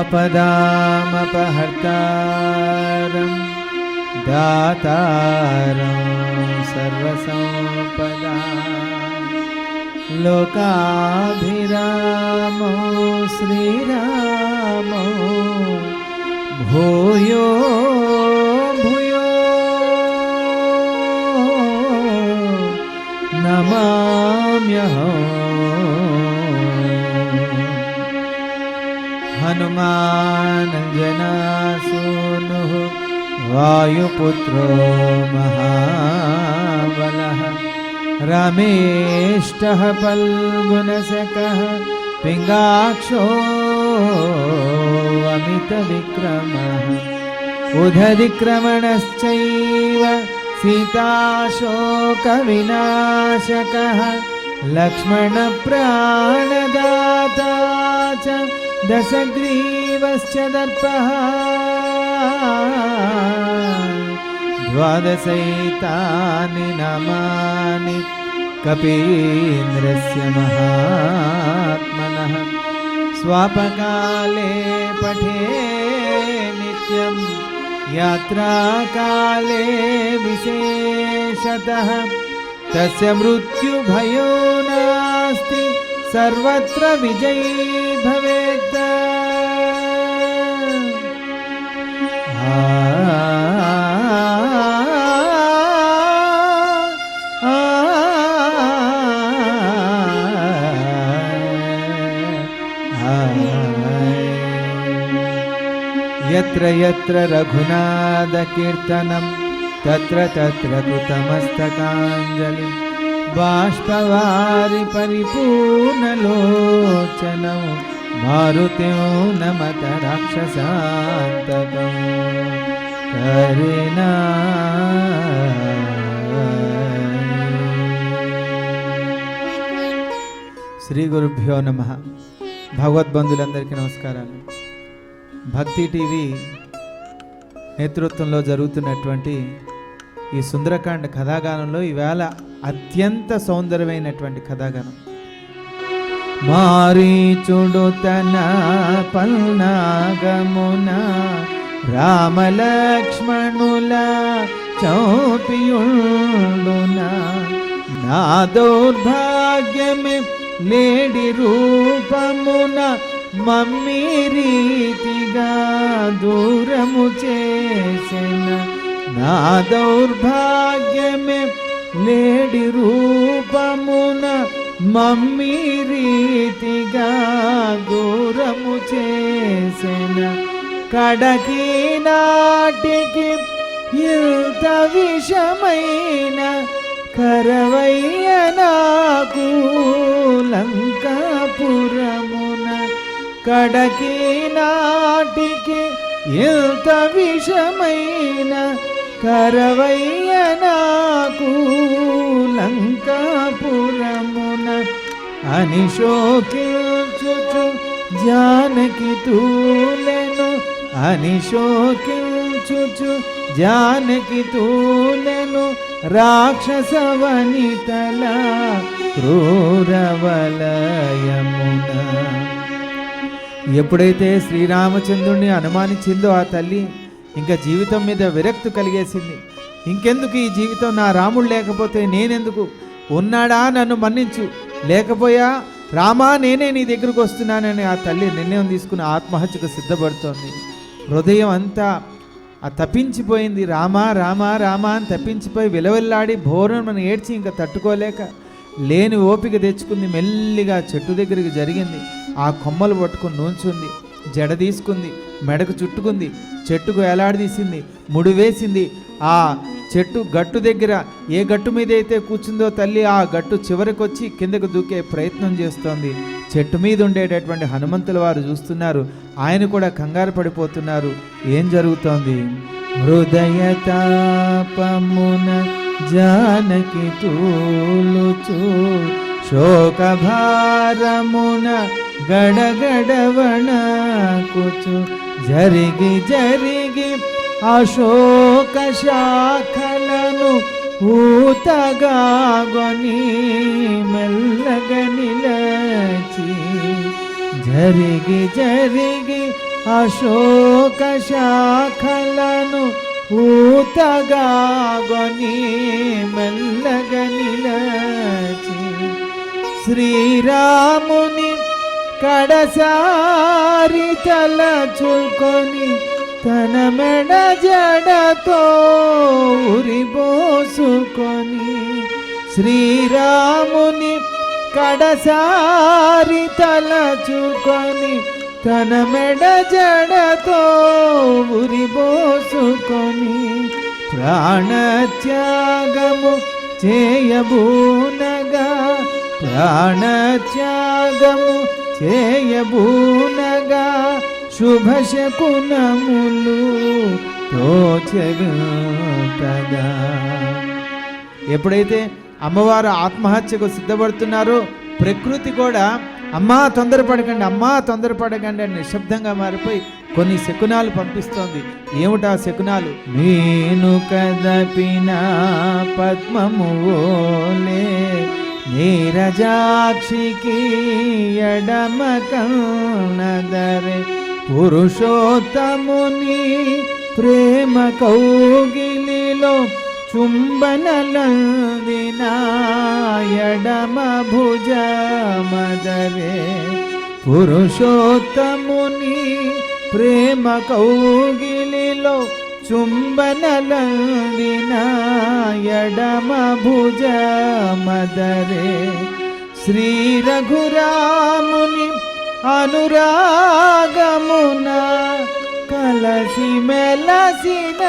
आपदामपहर्तारं दातारं सर्वसंपदा लोकाभिरामो श्रीरामो भूयो भूयो नमाम्यहम्। हनुमानञ्जनासूनुः वायुपुत्रो महाबलः रमेष्टः फल्गुनशकः पिङ्गाक्षो अमितविक्रमः उदधिक्रमणश्चैव सीताशोकविनाशकः लक्ष्मणप्राणदाता च दशग्रीवश्च दर्पः द्वादशैतानि नामानि कपीन्द्रस्य महात्मनः स्वापकाले पठे नित्यं यात्राकाले विशेषतः तस्य मृत्युभयो नास्ति सर्वत्र विजयी भवेत्। यत्र यत्र रघुनाथकीर्तनं तत्र तत्र कृतमस्तकाञ्जलिं बाष्पवारि परिपूर्णलोचनं मारुतिं नमत राक्षसान्तकं करिना। శ్రీ గురుభ్యో నమః. భగవద్బంధులందరికీ నమస్కారాలు. భక్తి టీవీ నేతృత్వంలో జరుగుతున్నటువంటి ఈ సుందరకాండ కథాగానంలో ఈవేళ అత్యంత సౌందర్యమైనటువంటి కథాగానం. మారీచుడు తన పల్నాగమున రామలక్ష్మణుల చౌపియుండున నా దౌర్భాగ్యమే లేడి రూపమున మమ్మీ రీతిగా దూరము చేసిన నా దౌర్భాగ్యమే లేడి రూపమున మమ్మీ రీతిగా దూరము చేసిన కడకి నాటికి ఇంత విషమైన కరవయ్య నాకు లంకాపురమున కడకి నాటికి ఇంత విషమైన కరవయ్య నాకు లంకాపురమున అని శోకించుచు జానకి తూలెను అని శోకించుచు జానకి తూలెను రాక్షస వనితల క్రూరవలయమున. ఎప్పుడైతే శ్రీరామచంద్రుడిని అనుమానించిందో ఆ తల్లి ఇంకా జీవితం మీద విరక్తి కలిగేసింది. ఇంకెందుకు ఈ జీవితం, నా రాముడు లేకపోతే నేనెందుకు, ఉన్నాడా నన్ను మన్నించు, లేకపోయా రామా నేనే నీ దగ్గరకు వస్తున్నానని ఆ తల్లి నిర్ణయం తీసుకుని ఆత్మహత్యకు సిద్ధపడుతోంది. హృదయం అంతా తప్పించిపోయింది. రామా రామా రామా అని తప్పించిపోయి విలవిల్లాడి భోరమని ఏడ్చి ఇంకా తట్టుకోలేక లేని ఓపిక తెచ్చుకుంది. మెల్లిగా చెట్టు దగ్గరికి జరిగింది. ఆ కొమ్మలు పట్టుకుని నూంచుంది. జడ తీసుకుంది, మెడకు చుట్టుకుంది, చెట్టుకు ఎలాడదీసింది, ముడి వేసింది. ఆ చెట్టు గట్టు దగ్గర ఏ గట్టు మీద అయితే కూర్చుందో తల్లి ఆ గట్టు చివరికి వచ్చి కిందకు దూకే ప్రయత్నం చేస్తోంది. చెట్టు మీద ఉండేటటువంటి హనుమంతుల వారు చూస్తున్నారు. ఆయన కూడా కంగారు పడిపోతున్నారు. ఏం జరుగుతోంది? హృదయతాపమున జానకి తూలుచు శోకభారమున గడగడవణకుచు జరిగి జరిగి అశోక శాఖలను ఊతగాగొని మెల్లగ నిలచి జరిగి జరిగి అశోక శాఖలను ఊతగాగొని మెల్లగా నిలచి శ్రీరాముని కడసారి తలచుకొని తన మెడ జడతో ఉరిబోసుకొని శ్రీరాముని కడసారి తలచుకొని తన మెడ జడతో ఉరిబోసుకొని ప్రాణత్యాగము చేయబూనగా ప్రాణత్యాగము చేయబూనగా శుభశకునములు తోచెగుతగా. ఎప్పుడైతే అమ్మవారు ఆత్మహత్యకు సిద్ధపడుతున్నారో ప్రకృతి కూడా అమ్మా తొందరపడకండి, అమ్మా తొందరపడకండి అని నిశ్శబ్దంగా మారిపోయి కొన్ని శకునాలు పంపిస్తోంది. ఏమిటా శకునాలు? నేను కదపిన పద్మము ఓలే నీరజాక్షికి ఎడమ కన్నదరే పురుషోత్తముని ప్రేమ కౌగిలిలో చుంబనలందిన ఎడమ భుజ మదరే పురుషోత్తముని ప్రేమ కౌగిలిలో చుంబనలందిన ఎడమ భుజ మదరే శ్రీ రఘురాముని అనురాగమున కలసి మెలసిన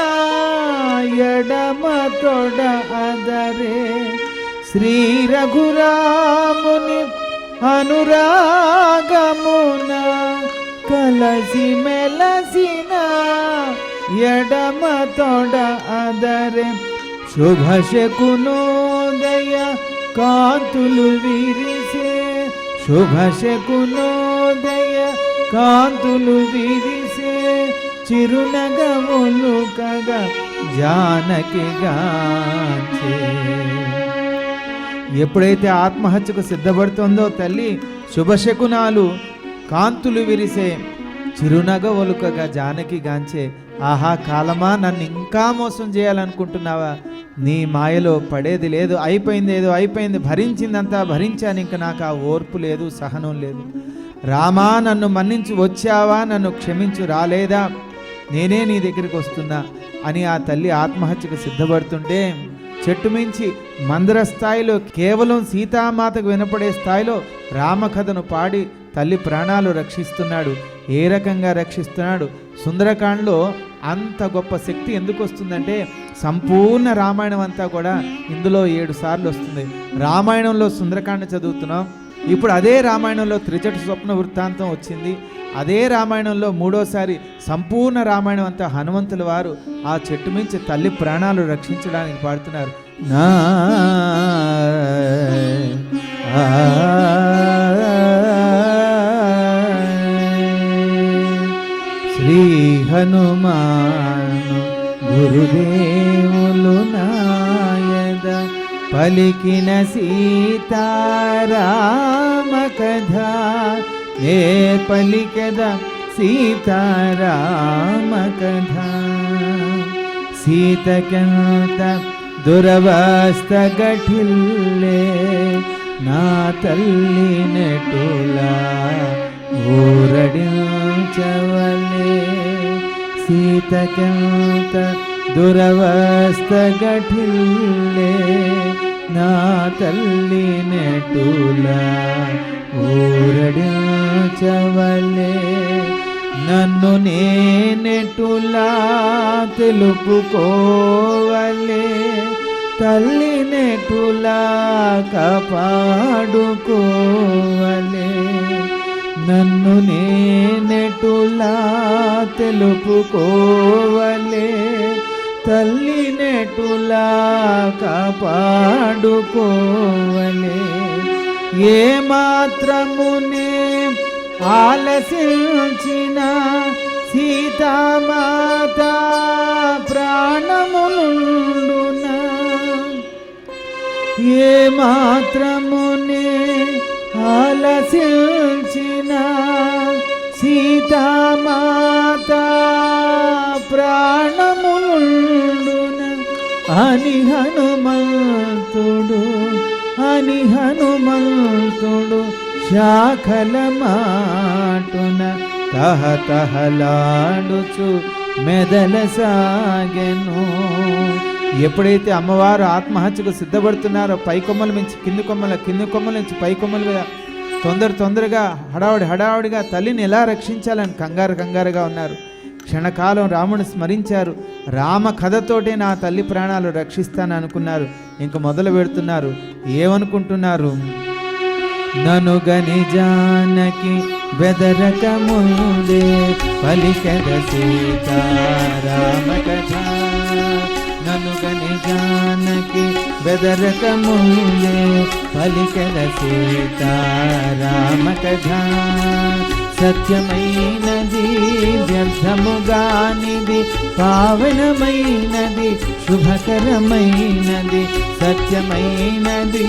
ఎడమ తొడ అదరే శ్రీ రఘురాముని అనురాగమున కలసి మెలసిన ఎడమ తొడ అదరే శుభశకునోదయ కాంతులు విరిసే శుభశకునోదయ కాంతులు విరిసే చిరునగములు కగా జానకి గాంచే. ఎప్పుడైతే ఆత్మహత్యకు సిద్ధపడుతుందో తల్లి శుభశకునాలు కాంతులు విరిసే చిరునగవలుకగా జానకి గాంచే. ఆహా కాలమా, నన్ను ఇంకా మోసం చేయాలనుకుంటున్నావా? నీ మాయలో పడేది లేదు, అయిపోయింది, ఏదో అయిపోయింది, భరించిందంతా భరించాను, ఇంకా నాకు ఆ ఓర్పు లేదు, సహనం లేదు. రామా నన్ను మన్నించి వచ్చావా, నన్ను క్షమించు, రాలేదా, నేనే నీ దగ్గరికి వస్తున్నా అని ఆ తల్లి ఆత్మహత్యకు సిద్ధపడుతుంటే చెట్టు మించి మందర స్థాయిలో కేవలం సీతామాతకు వినపడే స్థాయిలో రామకథను పాడి తల్లి ప్రాణాలు రక్షిస్తున్నాడు. ఏ రకంగా రక్షిస్తున్నాడు? సుందరకాండలో అంత గొప్ప శక్తి ఎందుకు వస్తుందంటే సంపూర్ణ రామాయణం అంతా కూడా ఇందులో 7 సార్లు వస్తుంది. రామాయణంలో సుందరకాండ చదువుతున్నాం, ఇప్పుడు అదే రామాయణంలో త్రిజట స్వప్న వృత్తాంతం వచ్చింది. అదే రామాయణంలో 3వసారి సంపూర్ణ రామాయణం అంతా హనుమంతుల వారు ఆ చెట్టు మించి తల్లి ప్రాణాలు రక్షించడానికి పాడుతున్నారు. నా శ్రీ హనుమాను గురుదేవులు నాయద పలికిన సీతారామ కథ ఏ పలికద సీతారామ కథ. సీతకంత దురవస్థ గఠిల్లే నా తల్లి నెటులా ఊరడించవలే. సీతకంత దురవస్థ గఠిల్లే నా తల్లి నెటులా ఊరడించవలే. నన్ను నేనెటులా తెలుపుకోవలే, తల్లి నెటులా కాపాడుకోవలే. నన్ను నేనెటులా తెలుపుకోవలే, తల్లి నెటులా కాపాడుకోవలే. ఏ మాత్రమునే ఆలసించిన సీతామాత ప్రాణములుండునా, ఏ మాత్రమునే ఆలసించిన సీతామాత అని హనుమంతుడు శాఖల మాటున తహతహలాడుచు మెదల సాగెను. ఎప్పుడైతే అమ్మవారు ఆత్మహత్యకు సిద్ధపడుతున్నారో పై కొమ్మల నుంచి కింది కొమ్మల నుంచి పై కొమ్మల మీద తొందరగా హడావుడిగా తల్లిని ఎలా రక్షించాలని కంగారుగా ఉన్నారు. క్షణకాలం రాముని స్మరించారు. రామ కథతోటే నా తల్లి ప్రాణాలు రక్షిస్తాను అనుకున్నారు. ఇంక మొదలు పెడుతున్నారు. ఏమనుకుంటున్నారు? ననుగని జానకి బెదరక ముందే పలికెద సీతారామ కథ. ననుగని జానకి బెదరక ముందే పలికెద సీతారామ కథ. సత్యమైనది వ్యర్థముగానిది పావనమైనది శుభకరమైనది. సత్యమైనది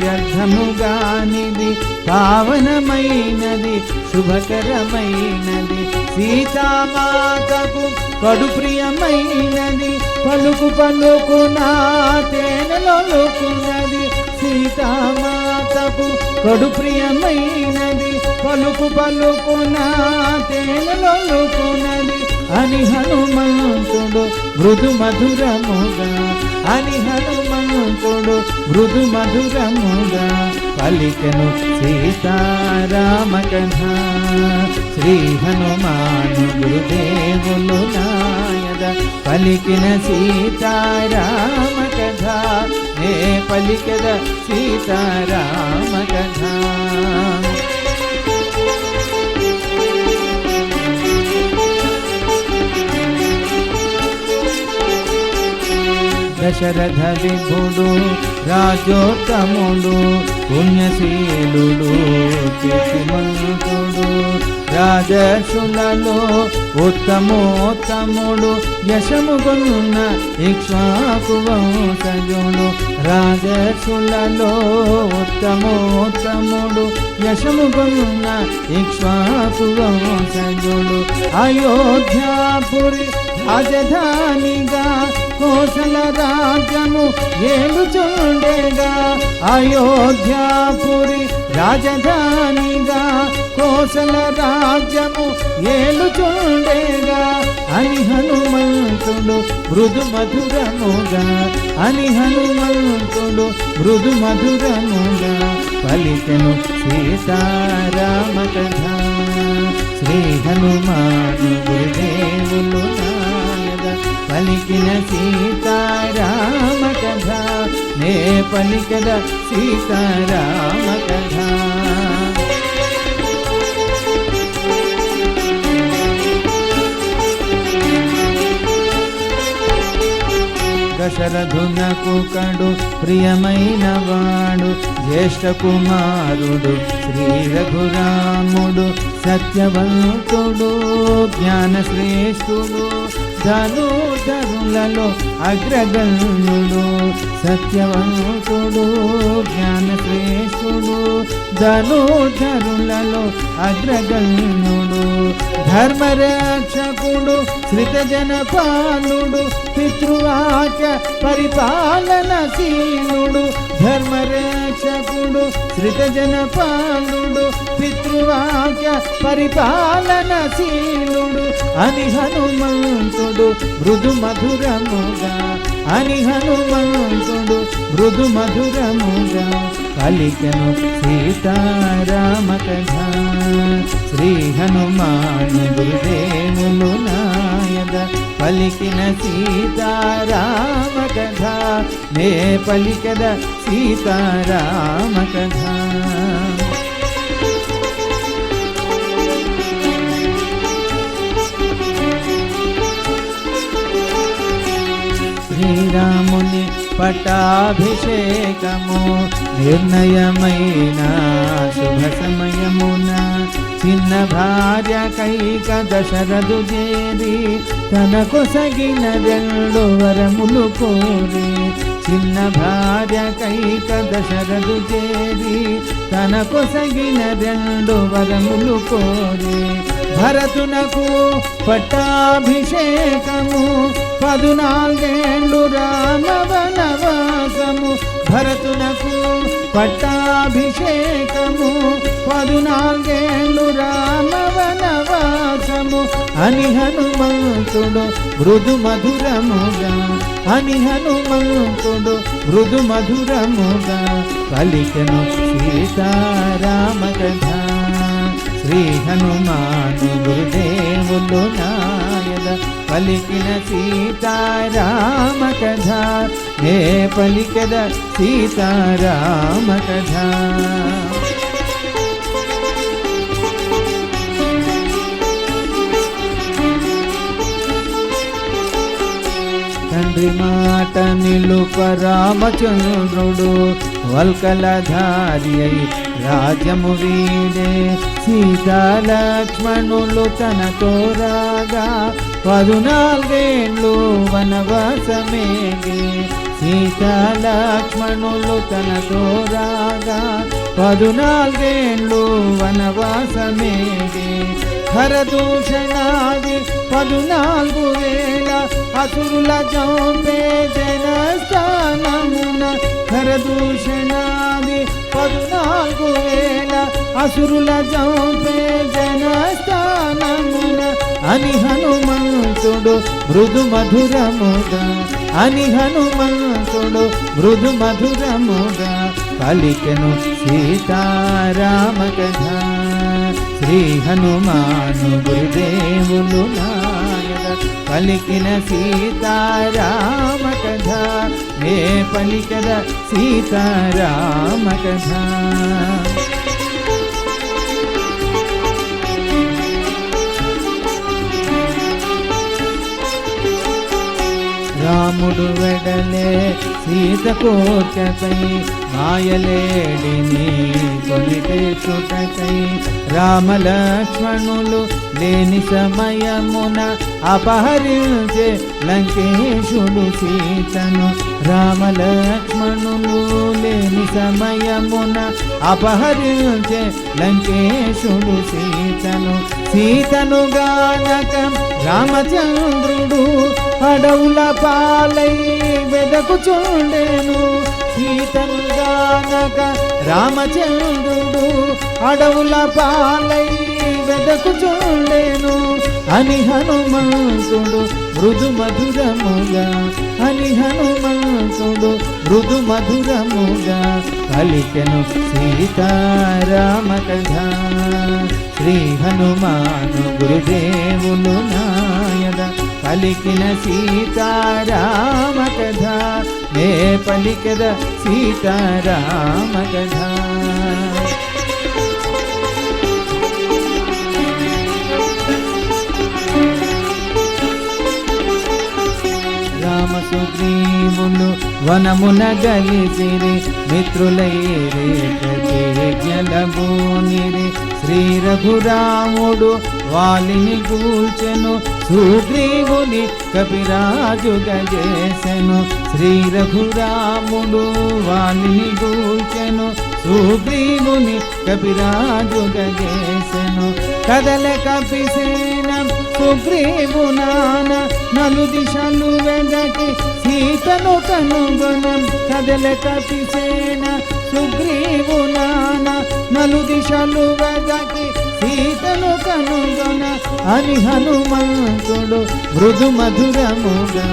వ్యర్థముగానిది పావనమైనది శుభకరమైనది. సీతామాతకు కడు ప్రియమైనది పలుకునా తేనెలొలుకున్నది. సీతామాతకు కడు ప్రియమైనది పలుకునా తేనెలొలుకున్నది. అని హనుమంతుడు మృదు మధురముగా పలికెను సీతారామ కథ. శ్రీ హనుమాను గురుదేవులు నాయద పలికిన సీతారామ కథ. నే పలికద సీతారామ కథ. దశరథ విభుడు రాజోత్తముడు పుణ్యశీలుడు కీర్తిమంతుడు. రాజర్షులలో ఉత్తమోత్తముడు యశముగొన్న ఇక్ష్వాకు వంశజుడు. రాజర్షులలో ఉత్తమోత్తముడు యశముగొన్న ఇక్ష్వాకు వంశజుడు. అయోధ్యాపురి రాజధానిగా కోసల రాజ్యము ఏలుచుండెగా. అయోధ్యాపురి రాజధానిగా కోసల రాజ్యము ఏలుచుండెగా. అని హనుమంతుడు మృదు మధురముగా పలికెను సీతారామ కథ. శ్రీ హనుమాను గురుదేవులు నాయద పలికిన సీతారామ కథ. నే పలికద సీతారామ కథ. దశరథునకు కడు ప్రియమైన వాడు జ్యేష్ఠ కుమారుడు శ్రీ రఘురాముడు. సత్యవంతుడు జ్ఞానశ్రేష్ఠుడు ధనుధరులలో అగ్రగణ్యుడు. సత్యవంతుడు జ్ఞానశ్రేష్ఠుడు ధనుధరులలో అగ్రగణ్యుడు. ధర్మరక్షకుడు శ్రితజనపాలుడు పితృవాక్య పరిపాలనశీలుడు. ధర్మరక్షకుడు శ్రితజనపాలుడు పితృవాక్య పరిపాలనశీలుడు. అని హనుమంతుడు మృదు మధురముగా పలికెను సీతారామ కథ. శ్రీ హనుమాను గురుదేవులు నాయద పలికిన సీతారామ కథ. నే పలికద సీతారామ కథ. శ్రీరాముని పట్టాభిషేకము నిర్ణయమైన శుభ సమయమున చిన్న భార్య కైక దశరథు చేరి తనకు సగిన 2 వరములు కోరి. చిన్న భార్య కైక దశరథు చేరి తనకు సగిన 2 వరములు కోరి. భరతునకు పట్టాభిషేకము 14 రామ వనవాసము భరతునకు పట్టాభిషేకము 14 రామ వనవాసము అని హనుమంతుడు మృదు మధురముగా అని హనుమంతుడు మృదు మధురముగా పలికెను సీతారామ కథ శ్రీ హనుమాను గురుదేవులు నాయద పలికిన సీతారామ కథ నే పలికద సీతారామ కథ తండ్రి మాట నిలుప రామచంద్రుడు వల్కలధారి అయి రాజ్యము వీడే సీతాలక్ష్మణులు తనతో రాగా 14 వనవాసమేగే సీతాలక్ష్మణులు తనతో రాగా 14 వనవాసమేగే హరదూషణాది 14,000 అసురుల చంపే జనస్థానమున హరదూషణాది 14,000 అసురుల చంపే జనస్థానమున అని హనుమంతుడు మృదు మధురముగా అని హనుమంతుడు మృదు మధురముగా పలికెను సీతారామ కథ శ్రీ హనుమాను గురుదేవులు నాయద పలికిన సీతారామ కథ నే పలికద సీతారామ కథ రాముడు వెడలే సీత కోర్చకై మాయలేడిని కొనిటే చుటకై రామలక్ష్మణులు లేని సమయమున అపహరించే లంకేశుడు సీతను రామలక్ష్మణులు లేని సమయమున అపహరించే లంకేశుడు సీతను సీతను గానక రామచంద్రుడు అడవుల పాలై వెదకుచుండెను సీతను గానక రామచంద్రుడు అడవుల పాలై వెదకుచుండెను అని హనుమంతుడు మృదు మధురముగా అని హనుమంతుడు మృదు మధురముగా పలికెను సీతారామ కథ శ్రీ హనుమాను గురుదేవులు నాయద పలికిన సీతారామ కథ నే పలికద సీతారామ కథ రామ సుగ్రీవులు వనమున గలిసిరి మిత్రులైరే ప్రతిజ్ఞలబూనిరి శ్రీ రఘురాముడు వాలిని గూల్చెను సుగ్రీవుని కపిరాజుగా చేసెను శ్రీ రఘురాముడు వాలిని గూల్చెను సుగ్రీవుని కపిరాజుగా చేసెను కదల కపిసేన సుగ్రీవునాన నలు దిశలు వెదకి సీతను కనుగొనం కదల కపిసేన సుగ్రీవునాన నలు దిశలు వెదకి సీతను కనుగొన అని హనుమంతుడు మృదు మధురముగా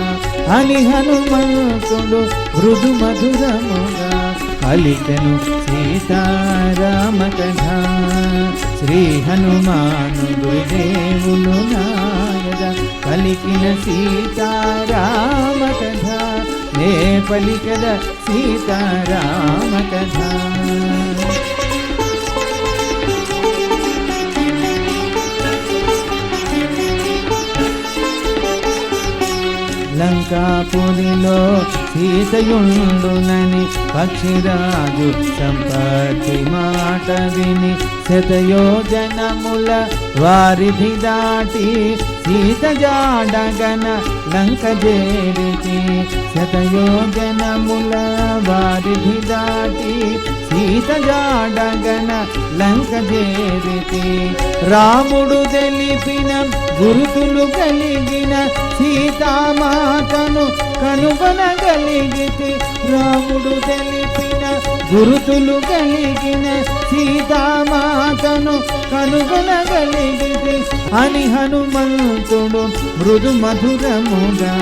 అని హనుమంతుడు మృదు మధురముగా పలికెను సీతారామ కథ శ్రీ హనుమాను గురుదేవులు నాయద పలికిన సీతారామ కథ నే పలికద సీతారామ కథ లంకాపురిలో సీతయుండునని పక్షిరాజు సంపత్తి మాట విని శతయోజనముల వారిధి దాటి సీత జాడగన లంక చేరితి శతయోజనముల వారిధి దాటి సీత జాడగన లంక చేరితి. రాముడు తెలిపిన గురుతులు కలిగిన సీతామాతను కనుగొనగలిగితి. రాముడు తెలిపిన గురుతులు కలిగిన సీతామాతను కనుగొనగలిగితి అని హనుమంతుడు మృదు మధురముగా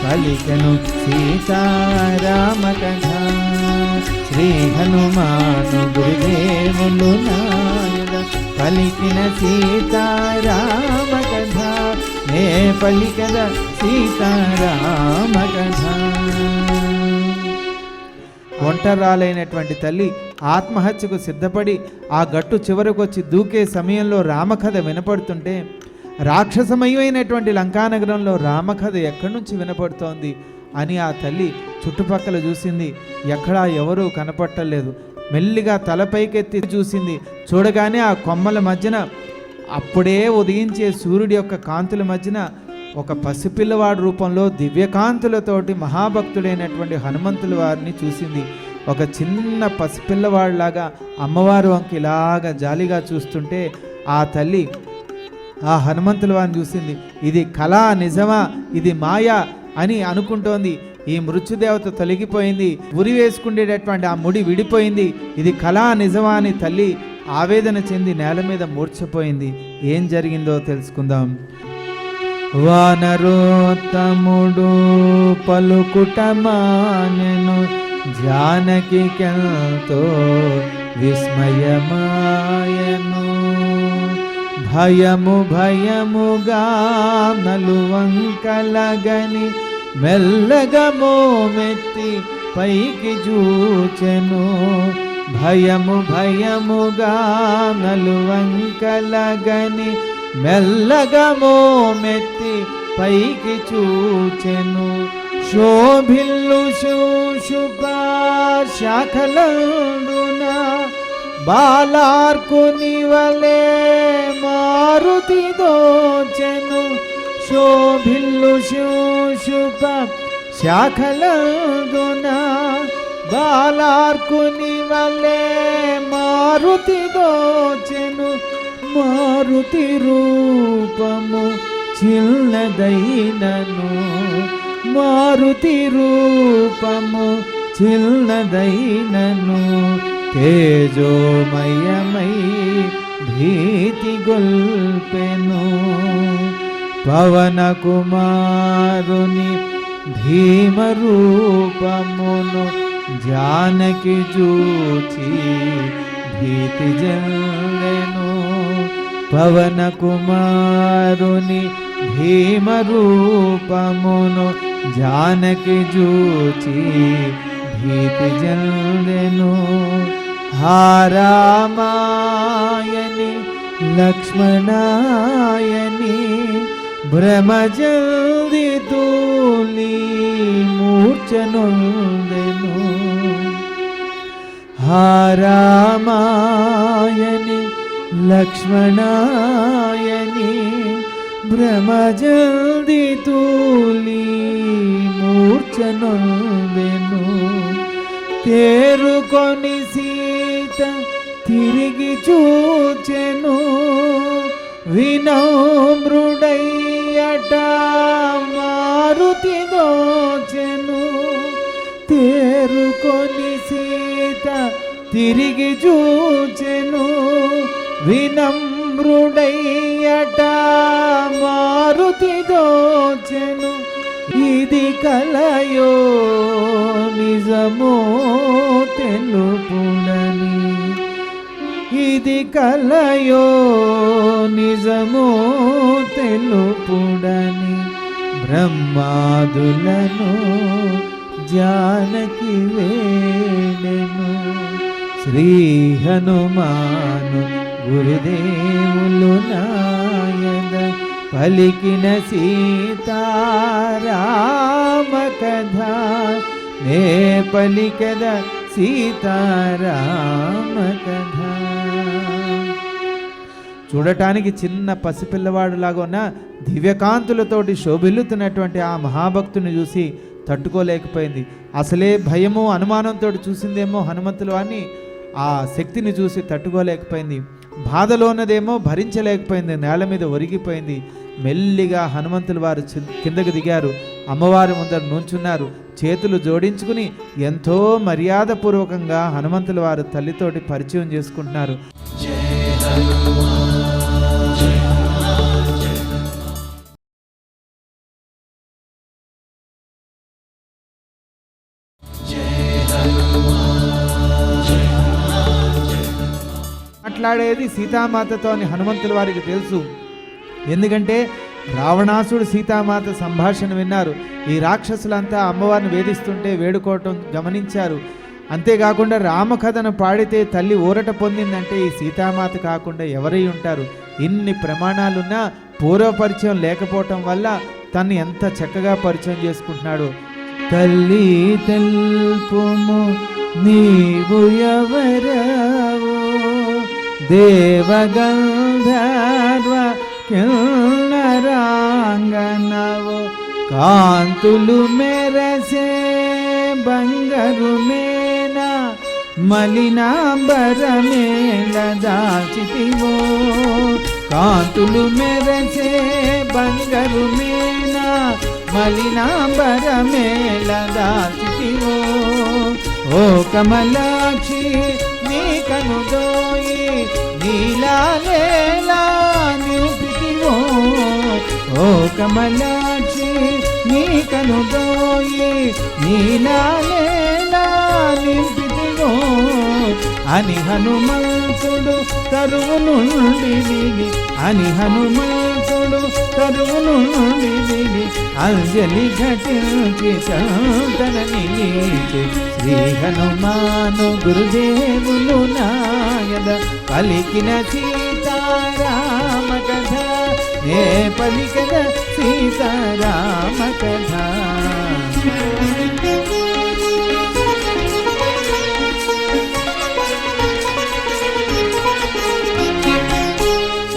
పలికెను సీతారామ కథ. శ్రీ హనుమాను గురుదేవులు నాయన పలికిన సీతారామ కథ. నే పలికద సీతారామ కథ. ఒంటరాలైనటువంటి తల్లి ఆత్మహత్యకు సిద్ధపడి ఆ గట్టు చివరకు వచ్చి దూకే సమయంలో రామకథ వినపడుతుంటే, రాక్షసమయమైనటువంటి లంకానగరంలో రామకథ ఎక్కడి నుంచి వినపడుతోంది అని ఆ తల్లి చుట్టుపక్కల చూసింది. ఎక్కడా ఎవరూ కనపట్టలేదు. మెల్లిగా తలపైకెత్తి చూసింది. చూడగానే ఆ కొమ్మల మధ్యన అప్పుడే ఉదయించే సూర్యుడి యొక్క కాంతుల మధ్యన ఒక పసిపిల్లవాడి రూపంలో దివ్యకాంతులతోటి మహాభక్తుడైనటువంటి హనుమంతుల వారిని చూసింది. ఒక చిన్న పసిపిల్లవాడిలాగా అమ్మవారు వంక ఇలాగా జాలిగా చూస్తుంటే ఆ తల్లి ఆ హనుమంతుల వారిని చూసింది. ఇది కళ నిజమా, ఇది మాయా అని అనుకుంటోంది. ఈ మృత్యుదేవత తొలగిపోయింది, ఉరి వేసుకునేటటువంటి ఆ ముడి విడిపోయింది, ఇది కళ నిజమా అని తల్లి ఆవేదన చెంది నేల మీద మూర్ఛపోయింది. ఏం జరిగిందో తెలుసుకుందాం. వానరోత్తముడు పలుకుట మానెను జానకికెంతో విస్మయమాయను. భయము భయముగా నలువంకలగని మెల్లగా మోమెత్తి పైకి చూచెను. భయము భయముగా నలువంకలగని మెల్లగా మోమెత్తి పైకి చూచెను. శోభిల్లు శూషుప శాఖలందున బాలార్కుని వలె మారుతి దోచెను. శోభిల్లు శూషుప శాఖలందున బాలార్కుని వలె మారుతి దోచెను. మారుతి రూపము చిన్నదైనను, మారుతి రూపము చిన్నదైనను, తేజోమయమై భీతి గొల్పెను. పవన కుమారుని భీమరూపమును జానకి చూచి భీతి జల్లెను. పవన కుమారుని భీమరూపమును జానకి చూచి భీతి జల్లెను. హారామాయని లక్ష్మణాయని భ్రమజల్ది తూలి మూర్ఛనొందెను. హారామాయని లక్ష్మణాయని భ్రమజల్ది తూలి మూర్ఛనొందెను. తేరుకొని సీత తిరిగి చూచెను. వినమ్రుడయ్యట మారుతి దోచెను. తేరుకొని సీత తిరిగి చూచెను. వినమ్రుడయ్యట మారుతి దోచెను. ఇది కలయో నిజమో తెలుపుడని, ఇది కలయో నిజమో తెలుపుడని బ్రహ్మాదులను జానకి వేడెను. శ్రీ హనుమాను గురుదేవులు నాయన పలికిన సీతారామ కథ. నే పలికద సీతారామ కథ. చూడటానికి చిన్న పసిపిల్లవాడులాగా ఉన్న దివ్యకాంతులతోటి శోభిల్లుతున్నటువంటి ఆ మహాభక్తుని చూసి తట్టుకోలేకపోయింది. అసలే భయము అనుమానంతో చూసిందేమో హనుమంతులు అని ఆ శక్తిని చూసి తట్టుకోలేకపోయింది. బాధలో ఉన్నదేమో భరించలేకపోయింది, నేల మీద ఒరిగిపోయింది. మెల్లిగా హనుమంతుల వారు కిందకు దిగారు, అమ్మవారి ముందర నుంచున్నారు. చేతులు జోడించుకుని ఎంతో మర్యాదపూర్వకంగా హనుమంతుల వారు తల్లితోటి పరిచయం చేసుకుంటున్నారు. మాట్లాడేది సీతామాతతో అని హనుమంతుల వారికి తెలుసు. ఎందుకంటే రావణాసుడు సీతామాత సంభాషణ విన్నారు. ఈ రాక్షసులంతా అమ్మవారిని వేధిస్తుంటే వేడుకోవటం గమనించారు. అంతేకాకుండా రామకథను పాడితే తల్లి ఊరట పొందిందంటే ఈ సీతామాత కాకుండా ఎవరై ఉంటారు? ఇన్ని ప్రమాణాలున్నా పూర్వపరిచయం లేకపోవటం వల్ల తను ఎంత చక్కగా పరిచయం చేసుకుంటున్నాడు. తల్లి తెలుపుము నీవు ఎవరవో, దేవగంధర్వ కిన్నరాంగనవో, కాంతులు మెరసే బంగారు మేన మలినాంబరమేల దాచితివో, కాంతులు మెరసే బంగారు మేన మలినాంబరమేల దాచితివో, ఓ కమలాక్షి నీ కనుదోయి నీలాలేలా నిలిపితివో, ఓ కమలాక్షి నీ కనుదోయి నీలాలేలా నిలిపితివో, అని హనుమంతుడు తరువు నుండి దిగి, అని హనుమంతుడు తరువు నుండి దిగి అంజలి ఘటించి చందన నిలిచి, శ్రీ హనుమాను గురుదేవులు నాయద పలికిన సీతారామ కథ, నే పలికిన సీతారామ కథ.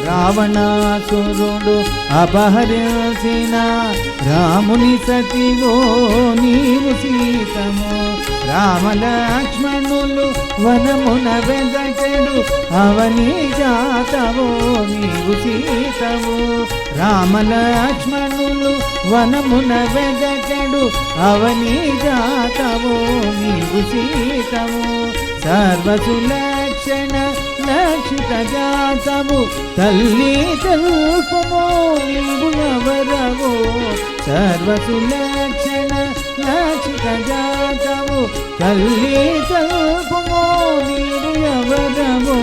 రావణాసురుడు అపహరించిన రాముని సతివో నీవు సీతము, రామలక్ష్మణులు వనమున వెదకెడు అవని జాతవో నీవు సీతము, రామలక్ష్మణులు వనమున వెదకెడు అవని జాతవో నీవు సీతము, సర్వసులక్షణ లక్షిత జాతము తల్లి తెలుపుమో నీవు ఎవరవో, సర్వసులక్షణ లక్షిత జాతము తల్లి తెలుపుమో నీవు ఎవరవో,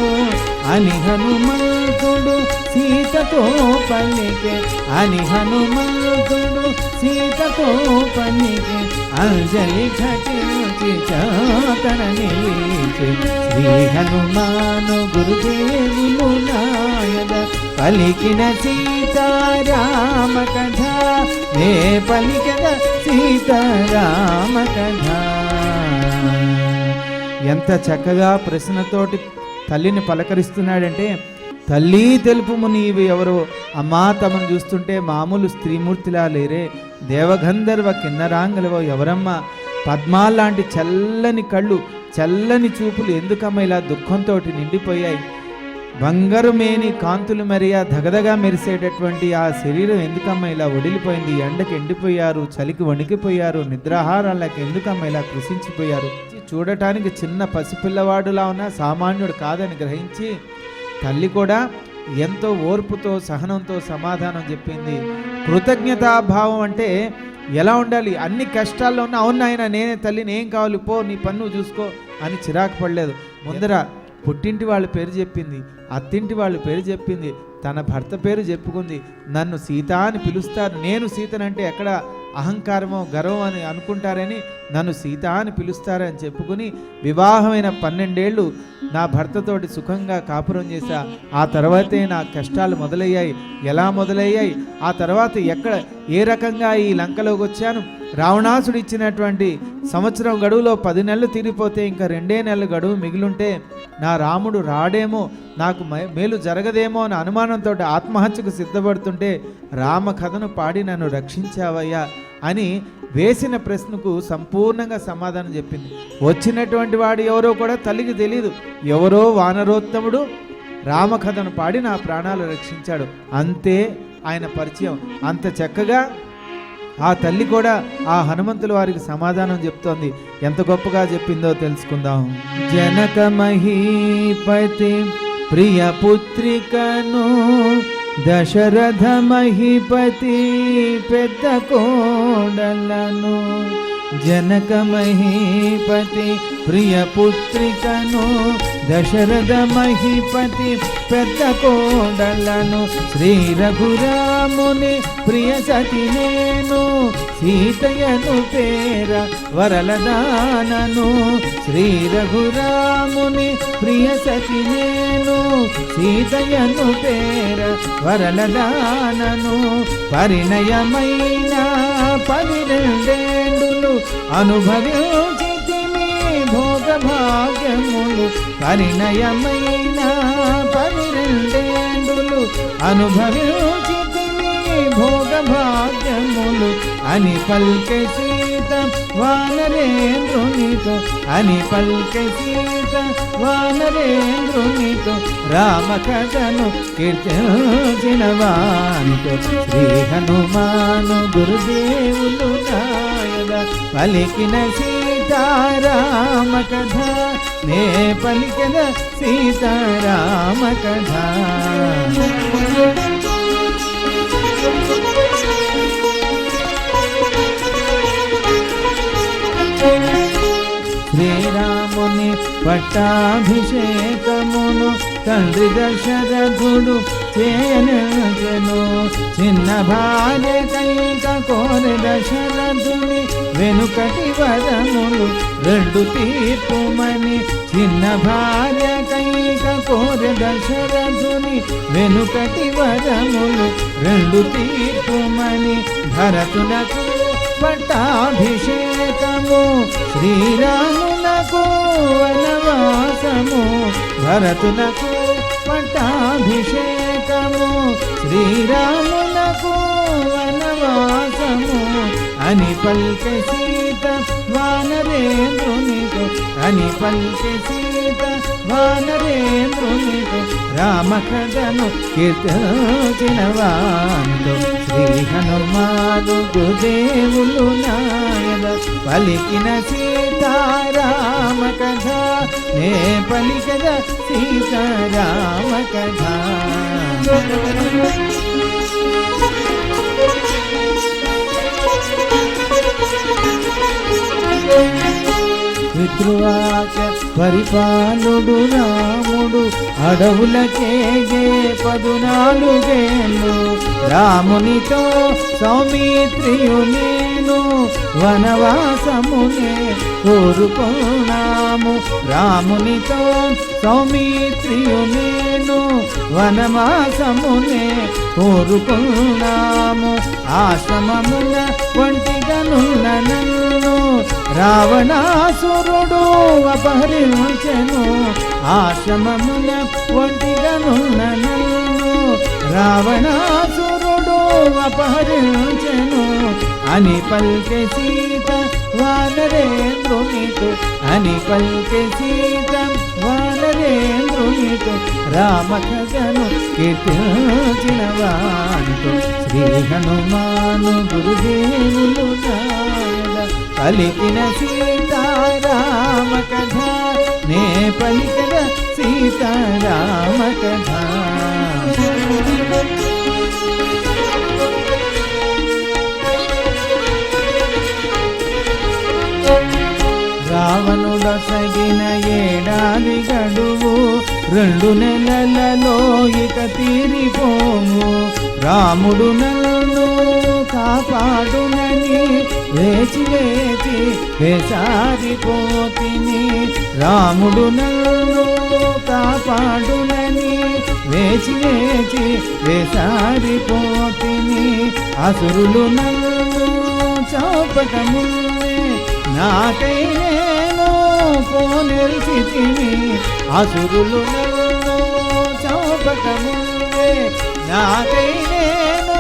అని హనుమంతుడు సీతతో పలికే, అని హనుమంతుడు సీతతో పలికే అంజలి ఘటించి చాతన నిలిచి, శ్రీ హనుమాను గురుదేవులు నాయద పలికిన సీతారామ కథ, నే పలికిన సీతారామ కథ. ఎంత చక్కగా ప్రశ్నతోటి తల్లిని పలకరిస్తున్నాడంటే, తల్లి తెలుపుము నీవు ఎవరో, అమ్మా తమను చూస్తుంటే మామూలు స్త్రీమూర్తిలా లేరే, దేవగంధర్వ కిన్నరాంగలవో ఎవరమ్మా, పద్మాల్లాంటి చల్లని కళ్ళు చల్లని చూపులు ఎందుకమ్మా ఇలా దుఃఖంతో నిండిపోయాయి, బంగారు మేని కాంతులు మరియా దగదగా మెరిసేటటువంటి ఆ శరీరం ఎందుకమ్మా ఇలా ఒడిలిపోయింది, ఎండకి ఎండిపోయారు, చలికి వణికిపోయారు, నిద్రాహారాలకు ఎందుకమ్మా ఇలా కృషించిపోయారు. చూడటానికి చిన్న పసిపిల్లవాడులా ఉన్న సామాన్యుడు కాదని గ్రహించి తల్లి కూడా ఎంతో ఓర్పుతో సహనంతో సమాధానం చెప్పింది. కృతజ్ఞతాభావం అంటే ఎలా ఉండాలి? అన్ని కష్టాల్లో ఉన్న అవును నాయన నేనే తల్లిని, ఏం కావాలి పో నీ పన్ను చూసుకో అని చిరాకు పడలేదు. ముందర పుట్టింటి వాళ్ళ పేరు చెప్పింది, అత్తింటి వాళ్ళ పేరు చెప్పింది, తన భర్త పేరు చెప్పుకుంది. నన్ను సీత అని పిలుస్తారు, నేను సీతనంటే ఎక్కడ అహంకారమో గర్వం అని అనుకుంటారని నన్ను సీత అని పిలుస్తారని చెప్పుకుని వివాహమైన 12 ఏళ్ళు నా భర్తతోటి సుఖంగా కాపురం చేశా. ఆ తర్వాతే నా కష్టాలు మొదలయ్యాయి. ఎలా మొదలయ్యాయి, ఆ తర్వాత ఎక్కడ ఏ రకంగా ఈ లంకలోకి వచ్చాను, రావణాసుడు ఇచ్చినటువంటి సంవత్సరం గడువులో 10 నెలలు తీరిపోతే ఇంకా 2 నెలలు గడువు మిగిలుంటే నా రాముడు రాడేమో, నాకు మేలు జరగదేమో అని అనుమానంతో ఆత్మహత్యకు సిద్ధపడుతుంటే రామకథను పాడి నన్ను రక్షించావయ్యా అని వేసిన ప్రశ్నకు సంపూర్ణంగా సమాధానం చెప్పింది. వచ్చినటువంటి వాడు ఎవరో కూడా తల్లికి తెలియదు. ఎవరో వానరోత్తముడు రామకథను పాడి నా ప్రాణాలు రక్షించాడు, అంతే ఆయన పరిచయం. అంత చక్కగా ఆ తల్లి కూడా ఆ హనుమంతుల వారికి సమాధానం చెప్తోంది. ఎంత గొప్పగా చెప్పిందో తెలుసుకుందాం. జనక మహీపతి ప్రియ పుత్రికను దశరథ మహీపతి పెద్ద కోడలను. జనక మహీపతి ప్రియ పుత్రికను దశరథ మహీపతి పెద్ద కోడలను. శ్రీ రఘురాముని ప్రియ సతి నేను సీతయను పేర వరలదానను. శ్రీ రఘురాముని ప్రియ సతి నేను సీతయను పేర వరలదానను. పరిణయమైన 12 అనుభవించితిమి భోగభాగ్యములు. పరిణయమైన 12 అనుభవించితిమి భోగభాగ్యములు అని పల్కె సీత వానరేంద్రునితో. అని పల్కె సీత వానరేంద్రునితో రామకథను కీర్తించిన వానితో. శ్రీ హనుమాను గురుదేవులు నాయన పలికిన సీతారామ కథ నే పలికిన సీతారామ కథ. శ్రీరాముని పట్టాభిషేకమును తండ్రి దశరథుడు చేయనెను. చిన్న భార్య కైక కోరి దశరథుని వెనుకటి వరములు 2 తీర్పుమని. చిన్న భార్య కైక కోరి దశరథుని వెనుకటి వరములు 2 తీర్పుమని. భరతునకు పట్టాభిషేకము శ్రీరామునకు వనవాసము. భరతునకు పట్టాభిషేకము శ్రీరామునకు వనవాసము అని పల్కె సీత వానరేంద్రునితో. అని పల్కె సీత వానరేంద్రునితో రామకథను కీర్తించిన వానితో. శ్రీ హనుమాను గురుదేవులు నాయన పలికిన సీతారామ కథ నే పలికద సీతారామ కథ. పితృవాక్య పరిపాలుడు రాముడు అడవులకేగే 14 రామునితో సౌమిత్రియు నేను వనవాసమునే కోరుకున్నాము. రామునితో సౌమిత్రియు నేను వనవాసమునే కోరుకున్నాము. ఆశ్రమమున ఒంటిగనున్న నన్ను రావణాసురుడు అపహరించెను. ఆశ్రమమున ఒంటిగనున్న నన్ను రావణాసురుడు అపహరించెను అని పల్కె సీత వానరేంద్రునితో. అని పల్కె సీత వానరేంద్రునితో రామకథను కీర్తించిన వానితో. శ్రీ హనుమాను గురుదేవులు నాయన పలికిన సీతారామ కథ నే పలికిన సీతారామ కథ. రావణుడొసగిన 7 గడువు 2 నెలలలో ఇక తీరిపోము. రాముడు నన్ను కాపాడునని వేచి వేచి వేసారిపోతిని. రాముడు నన్ను కాపాడునని వేచి వేచి వేసారిపోతిని. అసురులు నన్ను చౌపకమున్నే నాకై నేను పోనిల్చితిని. అసురులు నన్ను చౌపకముందే నాకై నేను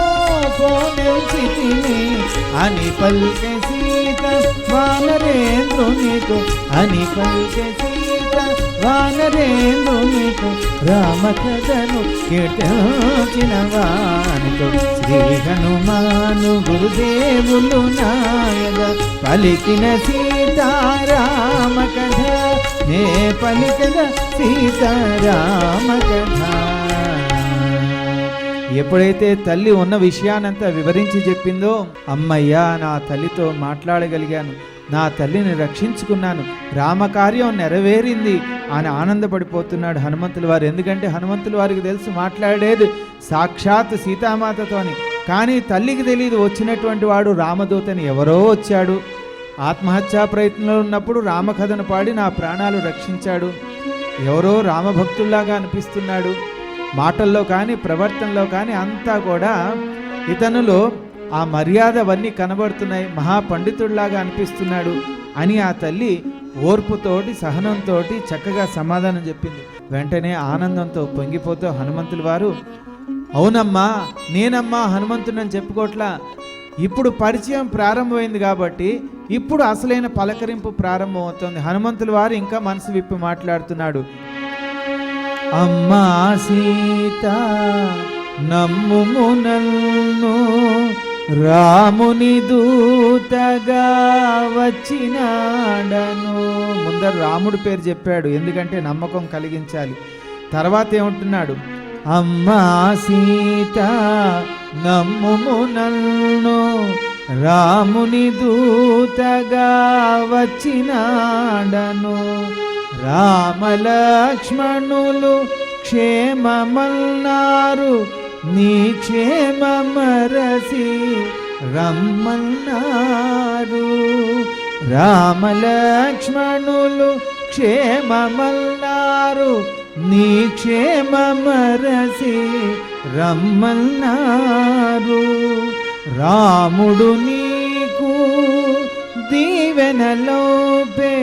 పోనెల్చితిని అని పలికే సీత వానరేంద్రునితో అని పలికే సీత వానరేంద్రునితో రామకథను కీర్తించిన వానితో శ్రీ హనుమాను గురుదేవులు నాయక పలికిన సీతారామ కథ నే పలికిన సీతారామ కథ. ఎప్పుడైతే తల్లి ఉన్న విషయానంతా వివరించి చెప్పిందో, అమ్మయ్యా నా తల్లితో మాట్లాడగలిగాను, నా తల్లిని రక్షించుకున్నాను, రామకార్యం నెరవేరింది అని ఆనందపడిపోతున్నాడు హనుమంతుల వారు. ఎందుకంటే హనుమంతుల వారికి తెలుసు మాట్లాడేది సాక్షాత్ సీతామాతతోని. కానీ తల్లికి తెలియదు వచ్చినటువంటి వాడు రామదూతని ఎవరో వచ్చాడు, ఆత్మహత్యా ప్రయత్నంలో ఉన్నప్పుడు రామకథను పాడి నా ప్రాణాలు రక్షించాడు, ఎవరో రామభక్తుల్లాగా అనిపిస్తున్నాడు, మాటల్లో కానీ ప్రవర్తనలో కానీ అంతా కూడా ఇతనులో ఆ మర్యాద అవన్నీ కనబడుతున్నాయి, మహాపండితుడిలాగా అనిపిస్తున్నాడు అని ఆ తల్లి ఓర్పుతోటి సహనంతో చక్కగా సమాధానం చెప్పింది. వెంటనే ఆనందంతో పొంగిపోతూ హనుమంతుల వారు, అవునమ్మా నేనమ్మా హనుమంతుడని చెప్పుకోట్లా, ఇప్పుడు పరిచయం ప్రారంభమైంది కాబట్టి ఇప్పుడు అసలైన పలకరింపు ప్రారంభమవుతుంది. హనుమంతుల వారు ఇంకా మనసు విప్పి మాట్లాడుతున్నాడు. అమ్మా సీత నమ్ముము నన్ను రాముని దూతగా వచ్చినాడను. ముందర రాముడి పేరు చెప్పాడు ఎందుకంటే నమ్మకం కలిగించాలి. తర్వాత ఏమంటున్నాడు, అమ్మా సీత నమ్ముము నన్ను రాముని దూతగా వచ్చినాడను రామలక్ష్మణులు క్షేమమన్నారు నీ క్షేమమరసి రమ్మన్నారు రామలక్ష్మణులు క్షేమమన్నారు నీ క్షేమమరసి రమ్మన్నారు రాముడు నీకు దీవెనలోపే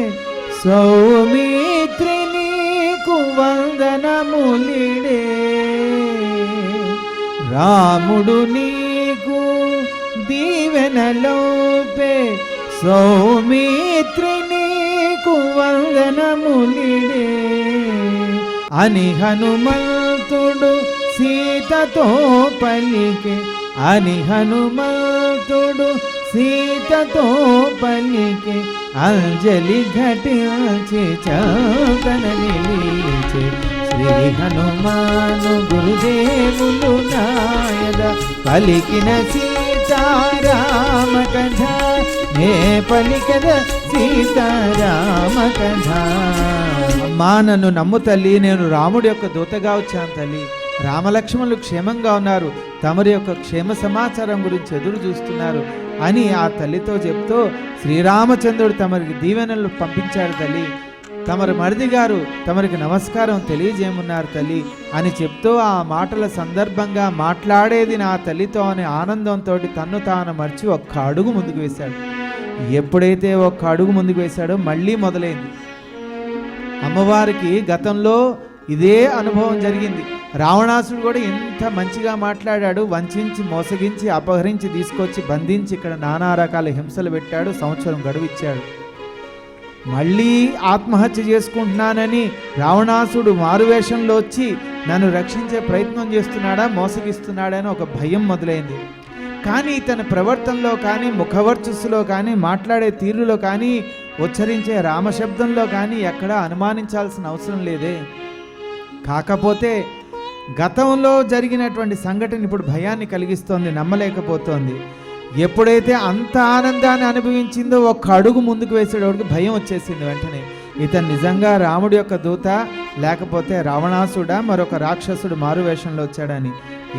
సౌమిత్రి నీకు వందనములిడే రాముడు నీకు దీవెనలోపే సౌమిత్రి నీకు వందనములిడే అని హనుమంతుడు సీతతో పలికే అని హనుమంతుడు సీతతో పలికే అంజలి ఘటించి చౌకన నిలిచే శ్రీ హనుమాను గురుదేవులు నాయద పలికిన సీతారామ కథ నే పలికద సీతారామ కథ. అమ్మా నన్ను నమ్ము తల్లి, నేను రాముడి యొక్క దూతగా వచ్చాను తల్లి, రామలక్ష్మణులు క్షేమంగా ఉన్నారు, తమరి యొక్క క్షేమ సమాచారం గురించి ఎదురు చూస్తున్నారు అని ఆ తల్లితో చెప్తూ శ్రీరామచంద్రుడు తమరికి దీవెనలు పంపించాడు తల్లి, తమరి మరిది గారు తమరికి నమస్కారం తెలియజేయమన్నారు తల్లి అని చెప్తూ ఆ మాటల సందర్భంగా మాట్లాడేది నా తల్లితో అనే ఆనందంతో తన్ను తాను మర్చి ఒక్క అడుగు ముందుకు వేశాడు. ఎప్పుడైతే ఒక్క అడుగు ముందుకు వేశాడో మళ్ళీ మొదలైంది. అమ్మవారికి గతంలో ఇదే అనుభవం జరిగింది. రావణాసుడు కూడా ఎంత మంచిగా మాట్లాడాడు, వంచించి మోసగించి అపహరించి తీసుకొచ్చి బంధించి ఇక్కడ నానా రకాల హింసలు పెట్టాడు, సంవత్సరం గడువిచ్చాడు. మళ్ళీ ఆత్మహత్య చేసుకుంటున్నానని రావణాసుడు మారువేషంలో వచ్చి నన్ను రక్షించే ప్రయత్నం చేస్తున్నాడా, మోసగిస్తున్నాడని ఒక భయం మొదలైంది. కానీ తన ప్రవర్తనలో కానీ ముఖవర్చస్సులో కానీ మాట్లాడే తీరులో కానీ ఉచ్చరించే రామశబ్దంలో కానీ ఎక్కడా అనుమానించాల్సిన అవసరం లేదే. కాకపోతే గతంలో జరిగినటువంటి సంఘటన ఇప్పుడు భయాన్ని కలిగిస్తోంది, నమ్మలేకపోతోంది. ఎప్పుడైతే అంత ఆనందాన్ని అనుభవించిందో ఒక్క అడుగు ముందుకు వేసేటోడికి భయం వచ్చేసింది. వెంటనే ఇతను నిజంగా రాముడి యొక్క దూత లేకపోతే రావణాసుడా మరొక రాక్షసుడు మారువేషంలో వచ్చాడని.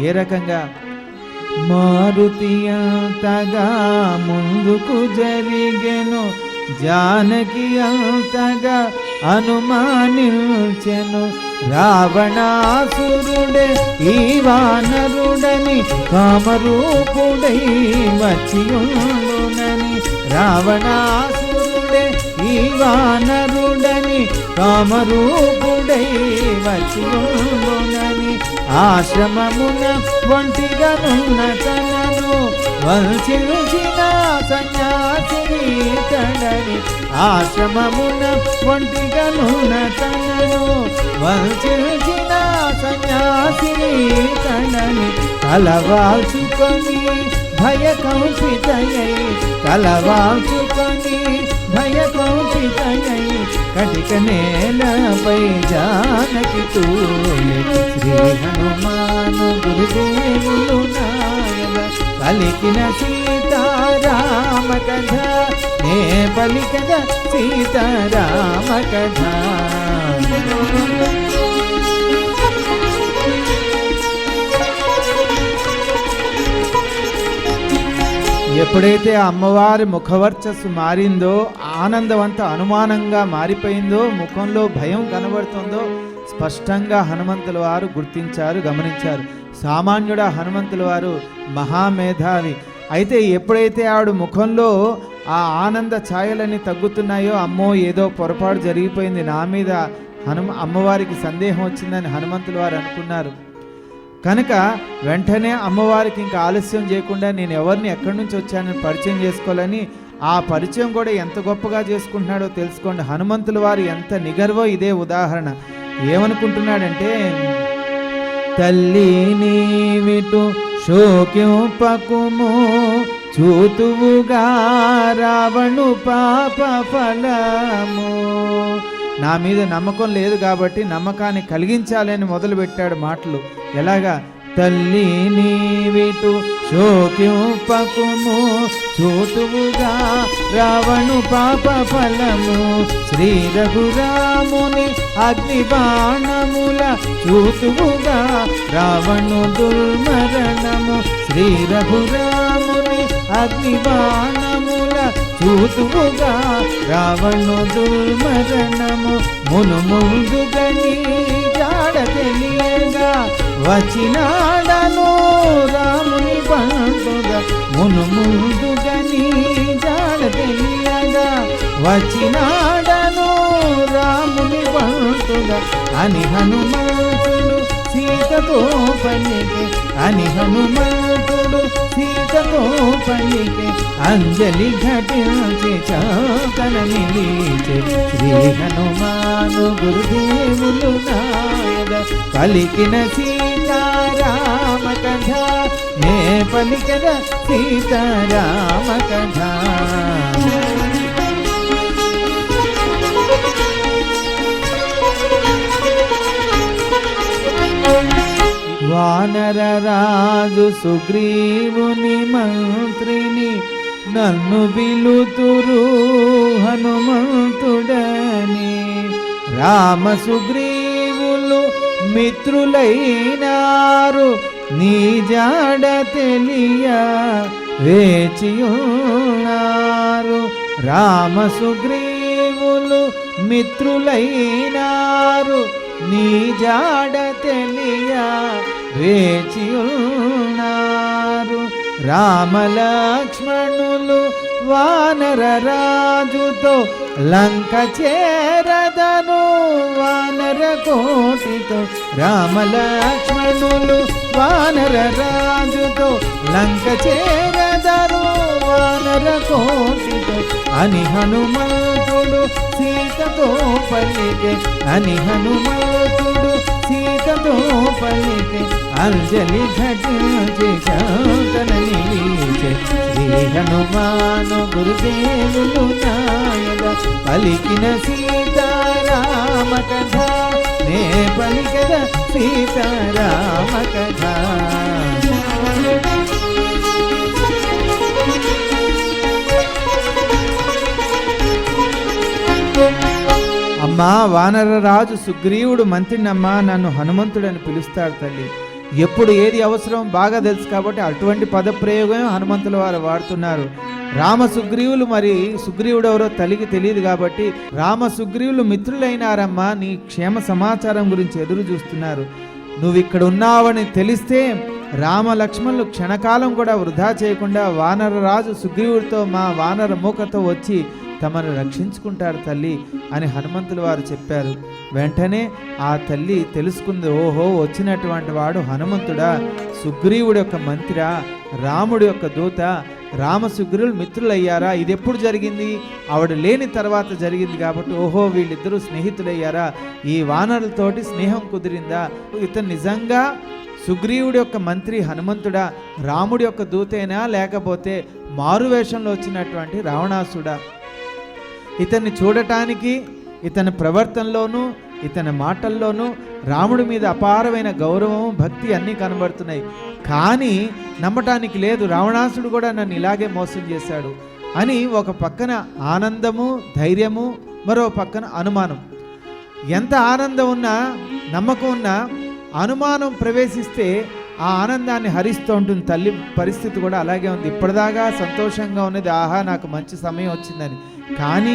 ఏ రకంగా మారుతి అంతగా ముందుకు జరిగెను, జానకి అంతగా అనుమానించెను, రావణాసురుడే ఈ వానరుడని కామరూపుడై వచ్చియుండునని రావణాసురుడే ఈ వానరుడని స్వామి కామరూపుడై వచ్చియుండునని ఆశ్రమమున ఒంటిగనున్న తనను వల్చిల్చిన సన్యాసిని తడని ఆశ్రమమున ఒంటిగనున్న తనను వల్చిల్చిన సన్యాసిని తడని తలవాల్చుకొని భయకంపితయై తలవాల్చుకొని భయకంపితయై కటిక నేలపై జానకి తూలి శ్రీ హనుమాను గురుదేవులు నాయన పలికిన సీతారామ కథ నే పలికద సీతారామ కథ. ఎప్పుడైతే అమ్మవారి ముఖవర్చస్సు మారిందో, ఆనందవంత అనుమానంగా మారిపోయిందో, ముఖంలో భయం కనబడుతుందో స్పష్టంగా హనుమంతుల వారు గుర్తించారు, గమనించారు. సామాన్యుడా హనుమంతుల వారు మహామేధావి. అయితే ఎప్పుడైతే ఆవిడ ముఖంలో ఆ ఆనంద ఛాయలన్నీ తగ్గుతున్నాయో, అమ్మో ఏదో పొరపాటు జరిగిపోయింది, నా మీద అమ్మవారికి సందేహం వచ్చిందని హనుమంతుల వారు అనుకున్నారు. కనుక వెంటనే అమ్మవారికి ఇంకా ఆలస్యం చేయకుండా నేను ఎవరిని ఎక్కడి నుంచి వచ్చానని పరిచయం చేసుకోవాలని, ఆ పరిచయం కూడా ఎంత గొప్పగా చేసుకుంటున్నాడో తెలుసుకోండి. హనుమంతుల వారు ఎంత నిగర్వో ఇదే ఉదాహరణ. ఏమనుకుంటున్నాడంటే, తల్లి నీవిటు శోకింపకుము చూతువుగా రావణు పాప ఫలము. నా మీద నమ్మకం లేదు కాబట్టి నమ్మకాన్ని కలిగించాలని మొదలుపెట్టాడు మాటలు. ఎలాగా? తల్లి నీవిటు శోకింపకుము చూతువుగా రావణు పాప ఫలము శ్రీ రఘురాముని అగ్నిబాణముల చూతువుగా రావణు దుర్మరణము శ్రీ రఘురాముని అగ్నిబాణముల చూతువుగా రావణు దుర్మరణము మును ముందుగని జాడ తెలియగా వచ్చినాడను రాముని బంటుగా మును ముందుగని జాడ తెలియగా వచ్చినాడను రాముని బంటుగా అని హనుమంతుడు సీతతో పలికే అని హనుమంతుడు సీతతో పలికే అంజలి ఘటించి చాకన నిలిచే శ్రీ హనుమాను గురుదేవులు నాయన పలికిన సీతారామ కథ నే పలికద సీతారామ కథ. వానర రాజు సుగ్రీవుని మంత్రిని నన్ను బిలుతురు హనుమంతుడని రామ సుగ్రీవులు మిత్రులైనారు నీ జాడ తెలియ వేచియున్నారు. రామ సుగ్రీవులు మిత్రులైనారు నీ జాడ తెలియ వేచియున్నారు. రామ లక్ష్మణులు వానర రాజుతో లంక చేరదను వానర కోటితో. రామ లక్ష్మణులు వానర రాజుతో లంక చేరదరు వానర కోటితో అని హనుమంతుడు సీతతో పలికే అని హనుమంతుడు సీతతో పలికే అంజలి ఘటించి చాకన నిలిచే శ్రీ హనుమాను గురుదేవులు నాయన పలికిన సీతారామ కథ నే పలికద సీతారామ కథ. అమ్మా వానర రాజు సుగ్రీవుడు మంత్రినమ్మా నన్ను హనుమంతుడని పిలుస్తాడు తల్లి. ఎప్పుడు ఏది అవసరం బాగా తెలుసు కాబట్టి అటువంటి పదప్రయోగం హనుమంతుల వారు వాడుతున్నారు. రామ సుగ్రీవులు, మరి సుగ్రీవుడు ఎవరో తల్లికి తెలియదు కాబట్టి రామ సుగ్రీవులు మిత్రులైనారమ్మా, నీ క్షేమ సమాచారం గురించి ఎదురు చూస్తున్నారు. నువ్వు ఇక్కడ ఉన్నావని తెలిస్తే రామ లక్ష్మణులు క్షణకాలం కూడా వృధా చేయకుండా వానర రాజు సుగ్రీవుడితో మా వానర మూకతో వచ్చి తమను రక్షించుకుంటారు తల్లి అని హనుమంతుల వారు చెప్పారు. వెంటనే ఆ తల్లి తెలుసుకుంది, ఓహో వచ్చినటువంటి వాడు హనుమంతుడా, సుగ్రీవుడి యొక్క మంత్రా, రాముడి యొక్క దూత, రామ సుగ్రీవులు మిత్రులయ్యారా? ఇది ఎప్పుడు జరిగింది? ఆవిడ లేని తర్వాత జరిగింది కాబట్టి ఓహో వీళ్ళిద్దరూ స్నేహితులయ్యారా, ఈ వానరులతోటి స్నేహం కుదిరిందా, ఇతను నిజంగా సుగ్రీవుడి యొక్క మంత్రి హనుమంతుడా, రాముడి యొక్క దూతేనా, లేకపోతే మారువేషంలో వచ్చినటువంటి రావణాసుడా? ఇతన్ని చూడటానికి ఇతని ప్రవర్తనలోనూ ఇతని మాటల్లోనూ రాముడి మీద అపారమైన గౌరవం, భక్తి అన్నీ కనబడుతున్నాయి. కానీ నమ్మటానికి లేదు, రావణాసుడు కూడా నన్ను ఇలాగే మోసం చేశాడు అని ఒక పక్కన ఆనందము, ధైర్యము, మరో పక్కన అనుమానం. ఎంత ఆనందం ఉన్నా, నమ్మకం ఉన్నా, అనుమానం ప్రవేశిస్తే ఆ ఆనందాన్ని హరిస్తూ ఉంటుంది. తల్లి పరిస్థితి కూడా అలాగే ఉంది. ఇప్పటిదాకా సంతోషంగా ఉన్నది, ఆహా నాకు మంచి సమయం వచ్చిందని. కానీ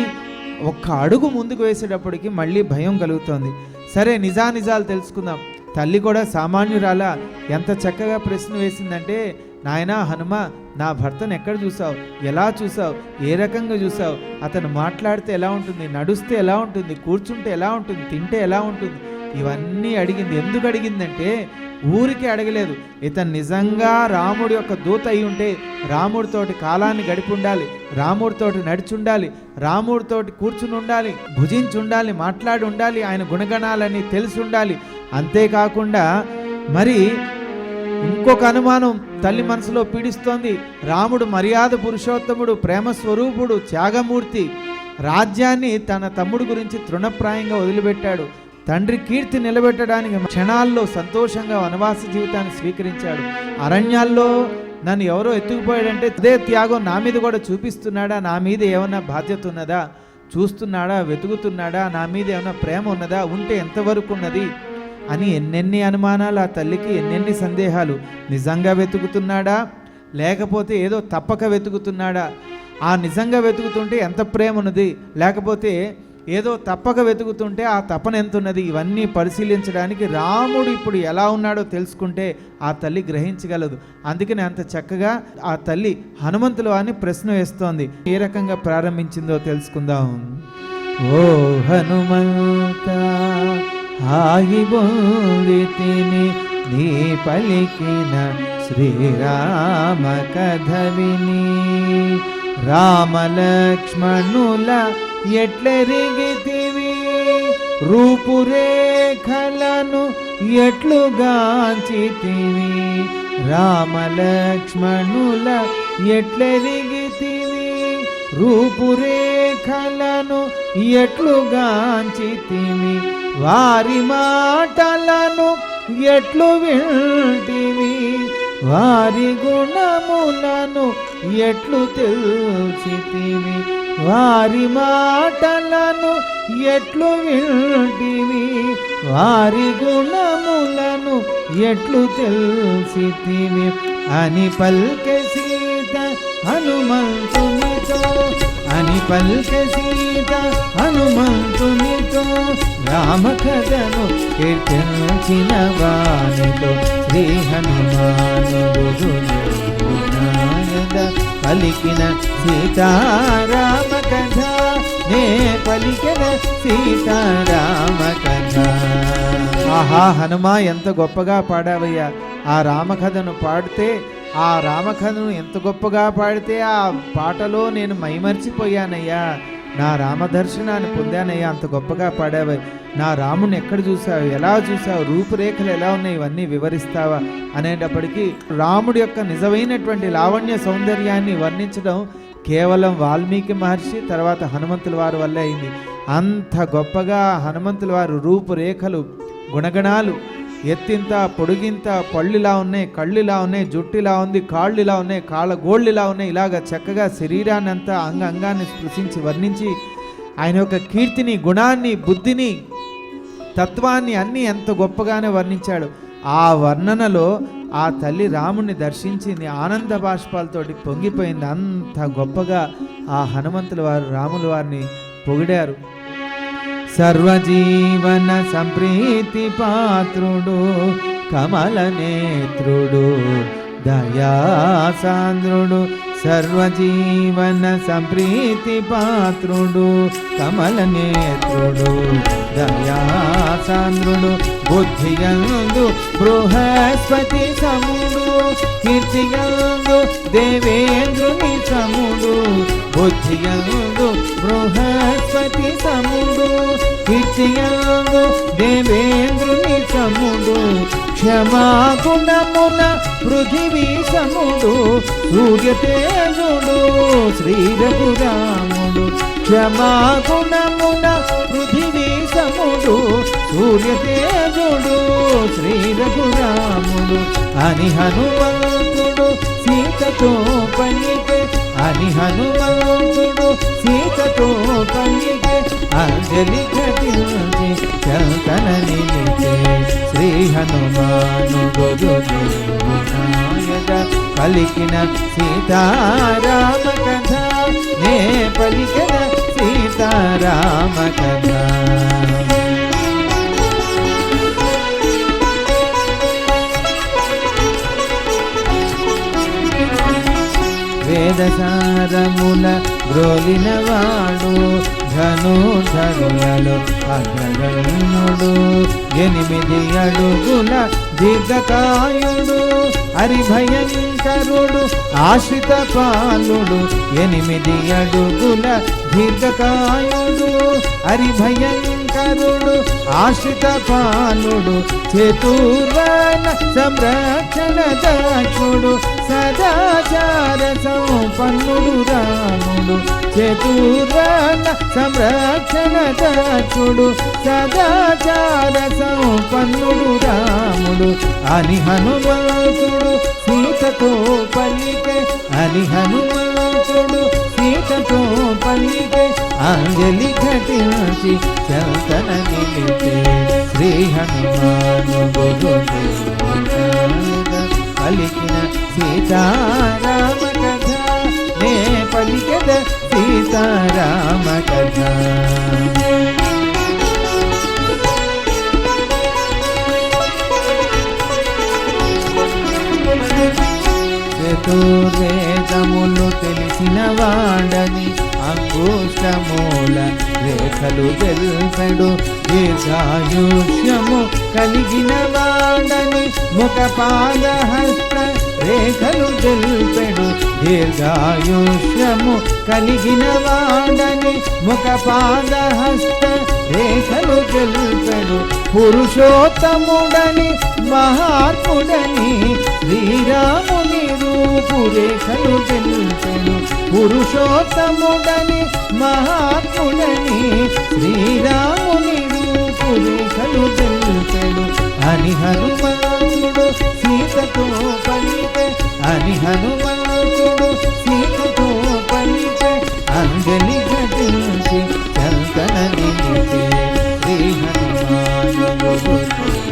ఒక్క అడుగు ముందుకు వేసేటప్పటికి మళ్ళీ భయం కలుగుతోంది. సరే నిజానిజాలు తెలుసుకుందాం. తల్లి కూడా సామాన్యురాలా ఎంత చక్కగా ప్రశ్న వేసిందంటే, నాయనా హనుమ, నా భర్తను ఎక్కడ చూసావు, ఎలా చూసావు, ఏ రకంగా చూసావు, అతను మాట్లాడితే ఎలా ఉంటుంది, నడుస్తే ఎలా ఉంటుంది, కూర్చుంటే ఎలా ఉంటుంది, తింటే ఎలా ఉంటుంది, ఇవన్నీ అడిగింది. ఎందుకు అడిగిందంటే ఊరికే అడగలేదు. ఇతను నిజంగా రాముడి యొక్క దూత అయి ఉంటే రాముడితోటి కాలాన్ని గడిపి ఉండాలి, రాముడితోటి నడిచి ఉండాలి, రాముడితోటి కూర్చుని ఉండాలి, భుజించి ఉండాలి, మాట్లాడి ఉండాలి, ఆయన గుణగణాలని తెలిసి ఉండాలి. అంతేకాకుండా మరి ఇంకొక అనుమానం తల్లి మనసులో పీడిస్తోంది. రాముడు మర్యాద పురుషోత్తముడు, ప్రేమ స్వరూపుడు, త్యాగమూర్తి, రాజ్యాన్ని తన తమ్ముడు గురించి తృణప్రాయంగా వదిలిపెట్టాడు. తండ్రి కీర్తి నిలబెట్టడానికి క్షణాల్లో సంతోషంగా వనవాస జీవితాన్ని స్వీకరించాడు. అరణ్యాల్లో నన్ను ఎవరో ఎత్తుకుపోయాడంటే అదే త్యాగం నా మీద కూడా చూపిస్తున్నాడా, నా మీద ఏమన్నా బాధ్యత ఉన్నదా, చూస్తున్నాడా, వెతుకుతున్నాడా, నా మీద ఏమన్నా ప్రేమ ఉన్నదా, ఉంటే ఎంతవరకు ఉన్నది అని ఎన్నెన్ని అనుమానాలు ఆ తల్లికి, ఎన్నెన్ని సందేహాలు. నిజంగా వెతుకుతున్నాడా, లేకపోతే ఏదో తప్పక వెతుకుతున్నాడా, ఆ నిజంగా వెతుకుతుంటే ఎంత ప్రేమ ఉన్నది, లేకపోతే ఏదో తప్పక వెతుకుతుంటే ఆ తపన ఎంత ఉన్నది, ఇవన్నీ పరిశీలించడానికి రాముడు ఇప్పుడు ఎలా ఉన్నాడో తెలుసుకుంటే ఆ తల్లి గ్రహించగలదు. అందుకని అంత చక్కగా ఆ తల్లి హనుమంతుల వారిని ప్రశ్న వేస్తోంది. ఏ రకంగా ప్రారంభించిందో తెలుసుకుందాం. ఓ హనుమంత ఆగిబోరితిని నీ పలికిన శ్రీరామ కథ విని, రామలక్ష్మణుల ఎట్లెరిగితివి, రూపురేఖలను ఎట్లుగాంచితివి, రామలక్ష్మణుల ఎట్లెరిగితివి, రూపురేఖలను ఎట్లుగాంచితివి, వారి మాటలను ఎట్లు వింటివి, వారి గుణములను ఎట్లు తెలిసితివి, వారి మాటలను ఎట్లు వింటివి, వారి గుణములను ఎట్లు తెలిసితివి అని పల్కె సీత హనుమంతునితో, అని పల్కె సీత హనుమంతునితో, రామ కథను కీర్తించిన వానితో, శ్రీ హనుమానుడు పలికిన సీతారామ కథ, నే పలికిన సీతారామ కథ. ఆహా హనుమ, ఎంత గొప్పగా పాడావయ్యా. ఆ రామకథను పాడితే, ఆ రామకథను ఎంత గొప్పగా పాడితే ఆ పాటలో నేను మైమర్చిపోయానయ్యా, నా రామదర్శనాన్ని పొందానయ్యా, అంత గొప్పగా పాడావయ్య. నా రాముని ఎక్కడ చూసావు, ఎలా చూసావు, రూపురేఖలు ఎలా ఉన్నాయి, ఇవన్నీ వివరిస్తావా అనేటప్పటికీ రాముడి యొక్క నిజమైనటువంటి లావణ్య సౌందర్యాన్ని వర్ణించడం కేవలం వాల్మీకి మహర్షి తర్వాత హనుమంతుల వారి వల్లే అయింది. అంత గొప్పగా హనుమంతుల వారు రూపురేఖలు, గుణగణాలు, ఎత్తింత, పొడిగింత, పళ్ళులా ఉన్నాయి, కళ్ళులా ఉన్నాయి, జుట్టులా ఉంది, కాళ్ళులా ఉన్నాయి, కాళ్ళ గోళ్ళులా ఉన్నాయి, ఇలాగ చక్కగా శరీరాన్ని అంతా అంగాన్ని స్పృశించి వర్ణించి ఆయన యొక్క కీర్తిని, గుణాన్ని, బుద్ధిని, తత్వాన్ని అన్నీ ఎంత గొప్పగానే వర్ణించాడు. ఆ వర్ణనలో ఆ తల్లి రాముణ్ణి దర్శించింది, ఆనంద బాష్పాలతోటి పొంగిపోయింది. అంత గొప్పగా ఆ హనుమంతుల వారు రాముల వారిని పొగిడారు. సర్వజీవన సంప్రీతి పాత్రుడు, కమల నేత్రుడు, దయాసాంద్రుడు సర్వజీవన సంప్రీతి పాత్రుడు కమల నేత్రుడు దయాసాంద్రుడు బుద్ధియందు బృహస్పతి సముడు కీర్తియందు దేవేంద్రుని సముడు బుద్ధియందు బృహస్పతి సముడు కీర్తియందు దేవేంద్రుని సముడు క్షమాగుణమున పృథివీ సముడు సూర్యతేజుడు శ్రీ రఘురాముడు క్షమాగుణమున పృథివీ సముడు సూర్యతేజుడు శ్రీ రఘురాముడు అని హనుమంతుడు సీతతో పలికే అని హనుమంతుడు సీతతో పలికే అంజలి ఘటించి చంతన నిలిచే శ్రీ హనుమాను గురునాయక పలికిన సీతారామ కథ నే పలికిన సీతారామ కథ వేదసారముల గ్రోలినవాడు ధనుధరులలో అగ్రగణుడు 8 అడుగుల దీర్ఘకాయుడు హరిభయంకరుడు ఆశ్రిత పాలుడు 8 అడుగుల దీర్ఘకాయుడు హరిభయంకరుడు ఆశ్రిత పాలుడు చతుర్వర్ణ సంరక్షణ దక్షుడు సదాచార సంపన్నుడు రాముడు చతుర్వర్ణ సంరక్షణ దక్షుడు సదాచార సంపన్నుడు రాముడు అని హనుమంతుడు సీతతో పలికే అని హనుమంతుడు సీతతో పలికే అంజలి ఘటించి చంతన నిలిచే శ్రీ హనుమాను గురునాయక పలికిన సీతారామ కథ నే పలికిన సీతారామ కథ చతుర్వేదములు తెలిసిన వాడని అంగుష్టమూల రేఖలు తెలుపెడు దీర్ఘాయుష్యము కలిగిన వాడని ముఖ పాద హస్త రేఖలు తెలుపెడు దీర్ఘాయుష్యము కలిగిన వాడని ముఖ పాద హస్త రేఖలు తెలుపెడు పురుషోత్తముడని మహాత్ముడని శ్రీరాముని రూపురేఖలు తెలుపెడు పురుషోత్తముడని మహాత్ముడని శ్రీరాముని రూపురేఖలు తెలుపెడు అని హనుమంతుడు సీతతో పలికే అని హనుమంతుడు సీతతో పలికే అంజలి ఘటించి చంతన నిలిచే శ్రీ హనుమాను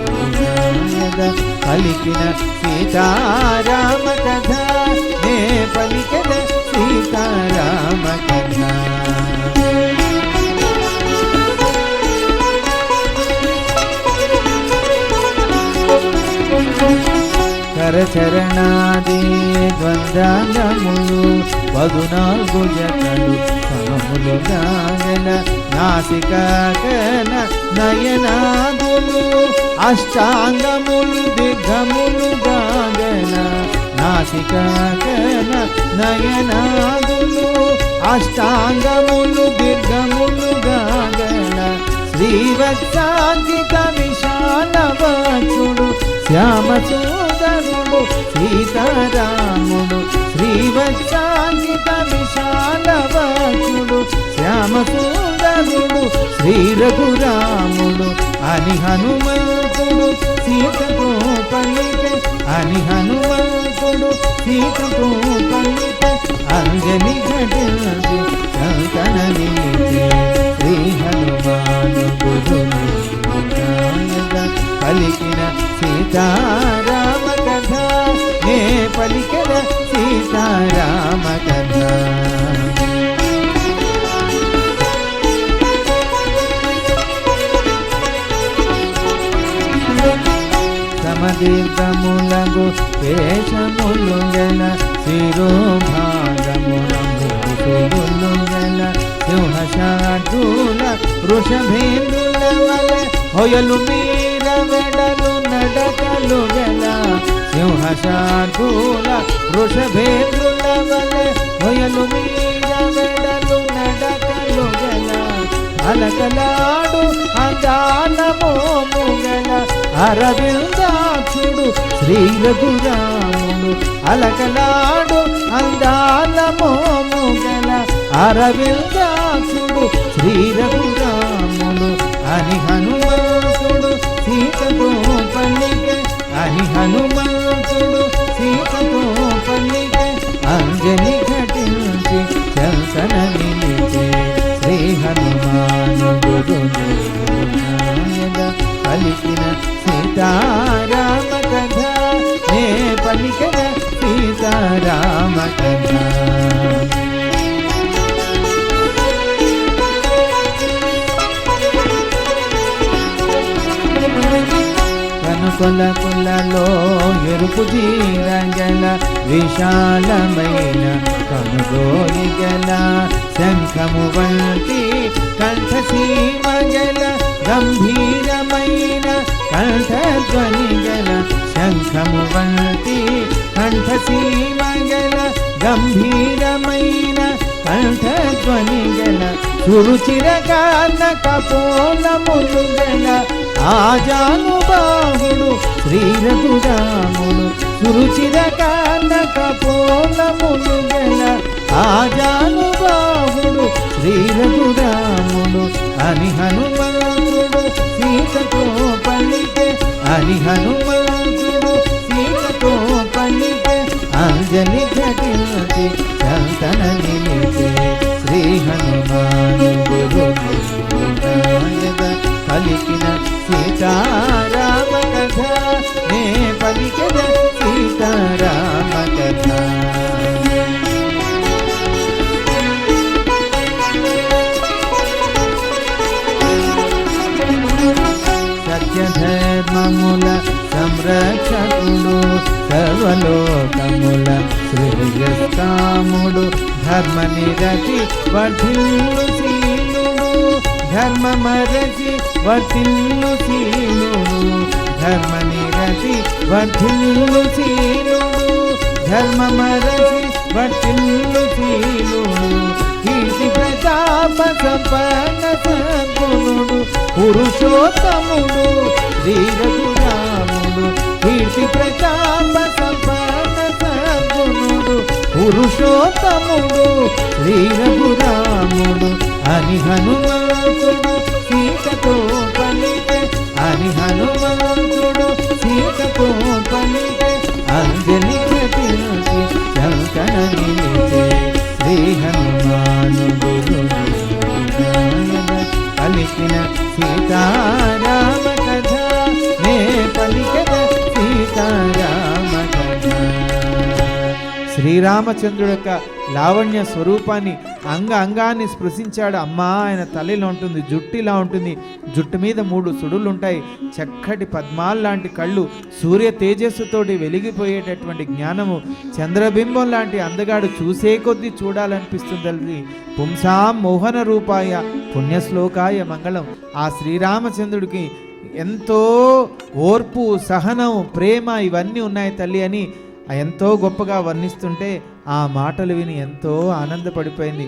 గురునాయక పలికిన సీతారామ కథ నే పలికిన సీతారామ కథ కరచరణాది ద్వంద్వములు 14 జతలు సమములు గాగల నాసిక కన నయనాదులు అష్టాంగములు దిగ్గములు గాగల నాసిక కన నయనాదులు అష్టాంగములు దిగ్గములు గాగల శ్రీవత్సాంకిత విశాల వక్షుడు శ్యామ సుందరుడు సీతారాముడు శ్రీవత్సాంకిత విశాల వక్షుడు శ్యామ సుందరుడు శ్రీ రఘురాముడు అని హనుమంతుడు సీతతో పలికే అని హనుమంతుడు సీతతో పలికే అంజలి ఘటించి చంతన నిలిచే శ్రీ హనుమాను గురునాయక పలికిన సీతారామ కథ నే పలికిన సీతారామ కథ సమదీర్ఘములగు కేశములు గల శిరోభాగముల ముడులు గల సింహశార్దూల వృషభేంద్రుల వలె హొయలు మీర వెడలు నడకలు గల సింహశార్దూల వృషభేంద్రుల వలె హొయలు మీర వెడలు నడకలు గల అలకలాడు అందాల మోము గల అరవిందాక్షుడు శ్రీ రఘురాముడు అలకలాడు అందాల మోము గల అరవిందాక్షుడు శ్రీ రఘురాముడు అని హనుమంతుడు సీతతో పల్లికే అని హనుమంతుడు సీతతో పల్లికే అంజలి ఘటించి చంతన నిలిచే శ్రీ హనుమానుడు పలికిన సీతారామ కథ నే పలికిన సీతారామ కథ కనుకొల కులలో ఎరుపు జీరగల విశాలమైన కనుగోలి గల శంఖము వంటి కంఠసీమ గల గంభీరమైన కంఠధ్వని గల శంఖము వంటి కంఠసీమ గల గంభీరమైన కంఠధ్వని గల సురుచిర కారణ కపోలములు గల ఆజానుబాహుడు శ్రీ రఘురాముడు సురుచిర కారణ కపోలములు గల ఆజానుబాహుడు శ్రీ రఘురాముడు అని హనుమంతుడు సీతతో పలికే అని హనుమంతుడు సీతతో పలికే అంజలి ఘటించి చంతన నిలిచే శ్రీ హనుమానుడు పలికిన సీతారామ కథ నే పలికిన సీతారామ కథ సత్యధర్మముల సంరక్షకుడు సర్వలోకముల శ్రేయస్కాముడు ధర్మనిరతి వర్ధిల్లు శీలుడు ధర్మమరచి వర్ధిల్లు శీలుడు ధర్మనిరతి వర్ధిల్లు శీలుడు ధర్మమరచి వర్ధిల్లు శీలుడు కీర్తి ప్రతాప సంపన్న సద్గుణుడు పురుషోత్తముడు శ్రీ రఘురాముడు కీర్తి ప్రతాప సంపన్న సద్గుణుడు పురుషోత్తముడు శ్రీ రఘురాముడు అని హనుమంతుడు సీతతో పలికే అని హనుమంతుడు సీతతో పలికే అంజలి ఘటించి చంతన నిలిచే శ్రీ హనుమానుడు పలికిన సీతారామ కథ నే పలికిన సీతారామ కథ. శ్రీరామచంద్రుడు యొక్క లావణ్య స్వరూపాన్ని అంగాన్ని స్పృశించాడు. అమ్మా ఆయన తల్లిలో ఉంటుంది, జుట్టు ఇలా ఉంటుంది, జుట్టు మీద 3 సుడులు ఉంటాయి, చక్కటి పద్మాల్ లాంటి కళ్ళు, సూర్య తేజస్సుతోటి వెలిగిపోయేటటువంటి జ్ఞానము, చంద్రబింబం లాంటి అందగాడు చూసే కొద్దీ చూడాలనిపిస్తుంది. పుంసాం మోహన రూపాయ పుణ్యశ్లోకాయ మంగళం. ఆ శ్రీరామచంద్రుడికి ఎంతో ఓర్పు, సహనం, ప్రేమ ఇవన్నీ ఉన్నాయి తల్లి అని ఎంతో గొప్పగా వర్ణిస్తుంటే ఆ మాటలు విని ఎంతో ఆనందపడిపోయింది.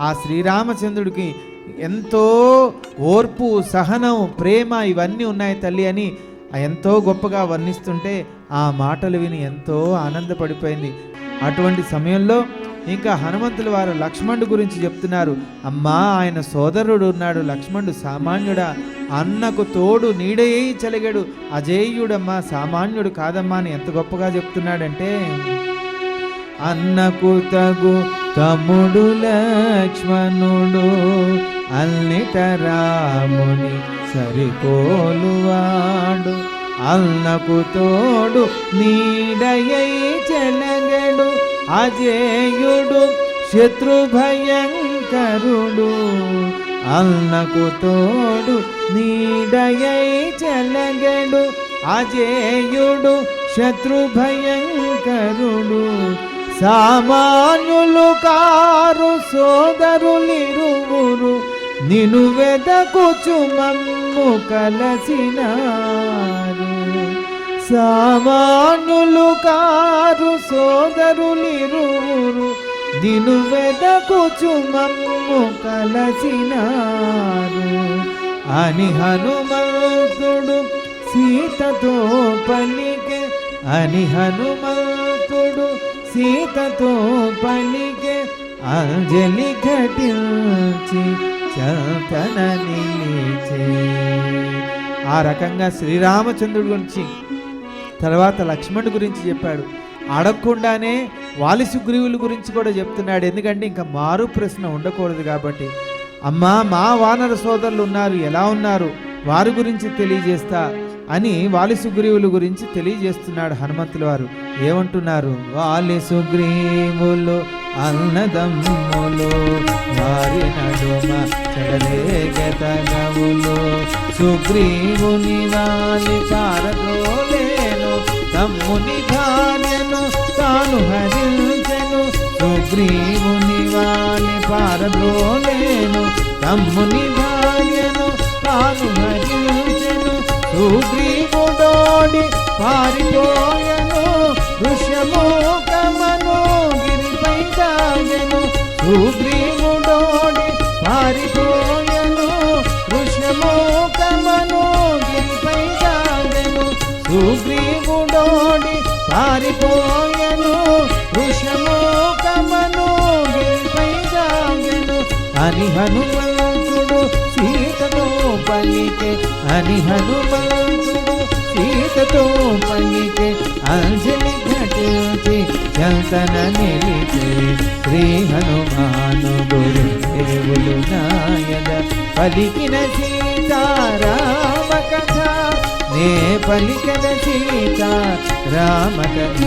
ఆ శ్రీరామచంద్రుడికి ఎంతో ఓర్పు, సహనం, ప్రేమ ఇవన్నీ ఉన్నాయి తల్లి అని ఎంతో గొప్పగా వర్ణిస్తుంటే ఆ మాటలు విని ఎంతో ఆనందపడిపోయింది. అటువంటి సమయంలో ఇంకా హనుమంతుల వారు లక్ష్మణుడు గురించి చెప్తున్నారు. అమ్మా ఆయన సోదరుడు ఉన్నాడు లక్ష్మణుడు, సామాన్యుడా, అన్నకు తోడు నీడయ్యి చలిగాడు, అజేయుడమ్మా, సామాన్యుడు కాదమ్మా అని ఎంత గొప్పగా చెప్తున్నాడంటే, అన్నకు తగు తమ్ముడు లక్ష్మణుడు అన్నిట రాముని సరికోలువాడు, అల్లకు తోడు నీడయై చెలగెడు అజేయుడు శత్రుభయంకరుడు. అల్లకు తోడు నీడయై చెలగెడు అజేయుడు శత్రుభయంకరుడు. సామాన్యులు కారు సోదరులిరువురు నిను వెదకుచు మమ్ము కలసినారు. సామాన్యులు కారు సోదరులిరువురు నిను వెదకుచు మమ్ము కలసినారు అని హనుమంతుడు సీతతో పలికె. అని హనుమంతుడు సీతతో పలికె అంజలి ఘటించి చంతన నిలిచే. ఆ రకంగా శ్రీరామచంద్రుడి గురించి తర్వాత లక్ష్మణుడి గురించి చెప్పాడు. అడగకుండానే వాలి సుగ్రీవుల గురించి కూడా చెప్తున్నాడు. ఎందుకంటే ఇంకా మారు ప్రశ్న ఉండకూడదు కాబట్టి. అమ్మా, మా వానర సోదరులు ఉన్నారు, ఎలా ఉన్నారు, వారి గురించి తెలియజేస్తా అని వాలి సుగ్రీవుల గురించి తెలియజేస్తున్నాడు హనుమంతుల వారు. ఏమంటున్నారు? వాలి సుగ్రీవులు అన్నదమ్ములు వారి నడుమ చెడలేగతగవులు. సుగ్రీవుని వాలి పారద్రోలేను తమ్ముని భార్యను తాను హరించెను. సుగ్రీవుని వాలి పారద్రోలేను తమ్ముని భార్యను తాను హరించెను. సుగ్రీవుడోడి పారిపోయెను ఋష్యమూకమను గిరిపై దాగెను. సుగ్రీవుడోడి పారిపోయెను ఋష్యమూకమను గిరిపై దాగెను. సుగ్రీవుడోడి పారిపోయెను ఋష్యమూకమను గిరిపై దాగెను అని హనుమంతుడు సీతతో పలికె. అని హనుమంతుడు సీతతో పలికె అంజలి ఘటించి చంతన నిలిచే. శ్రీ హనుమాను గురుదేవులు నాయన పలికిన సీతారామ కథ నే పలికిన సీతారామ కథ.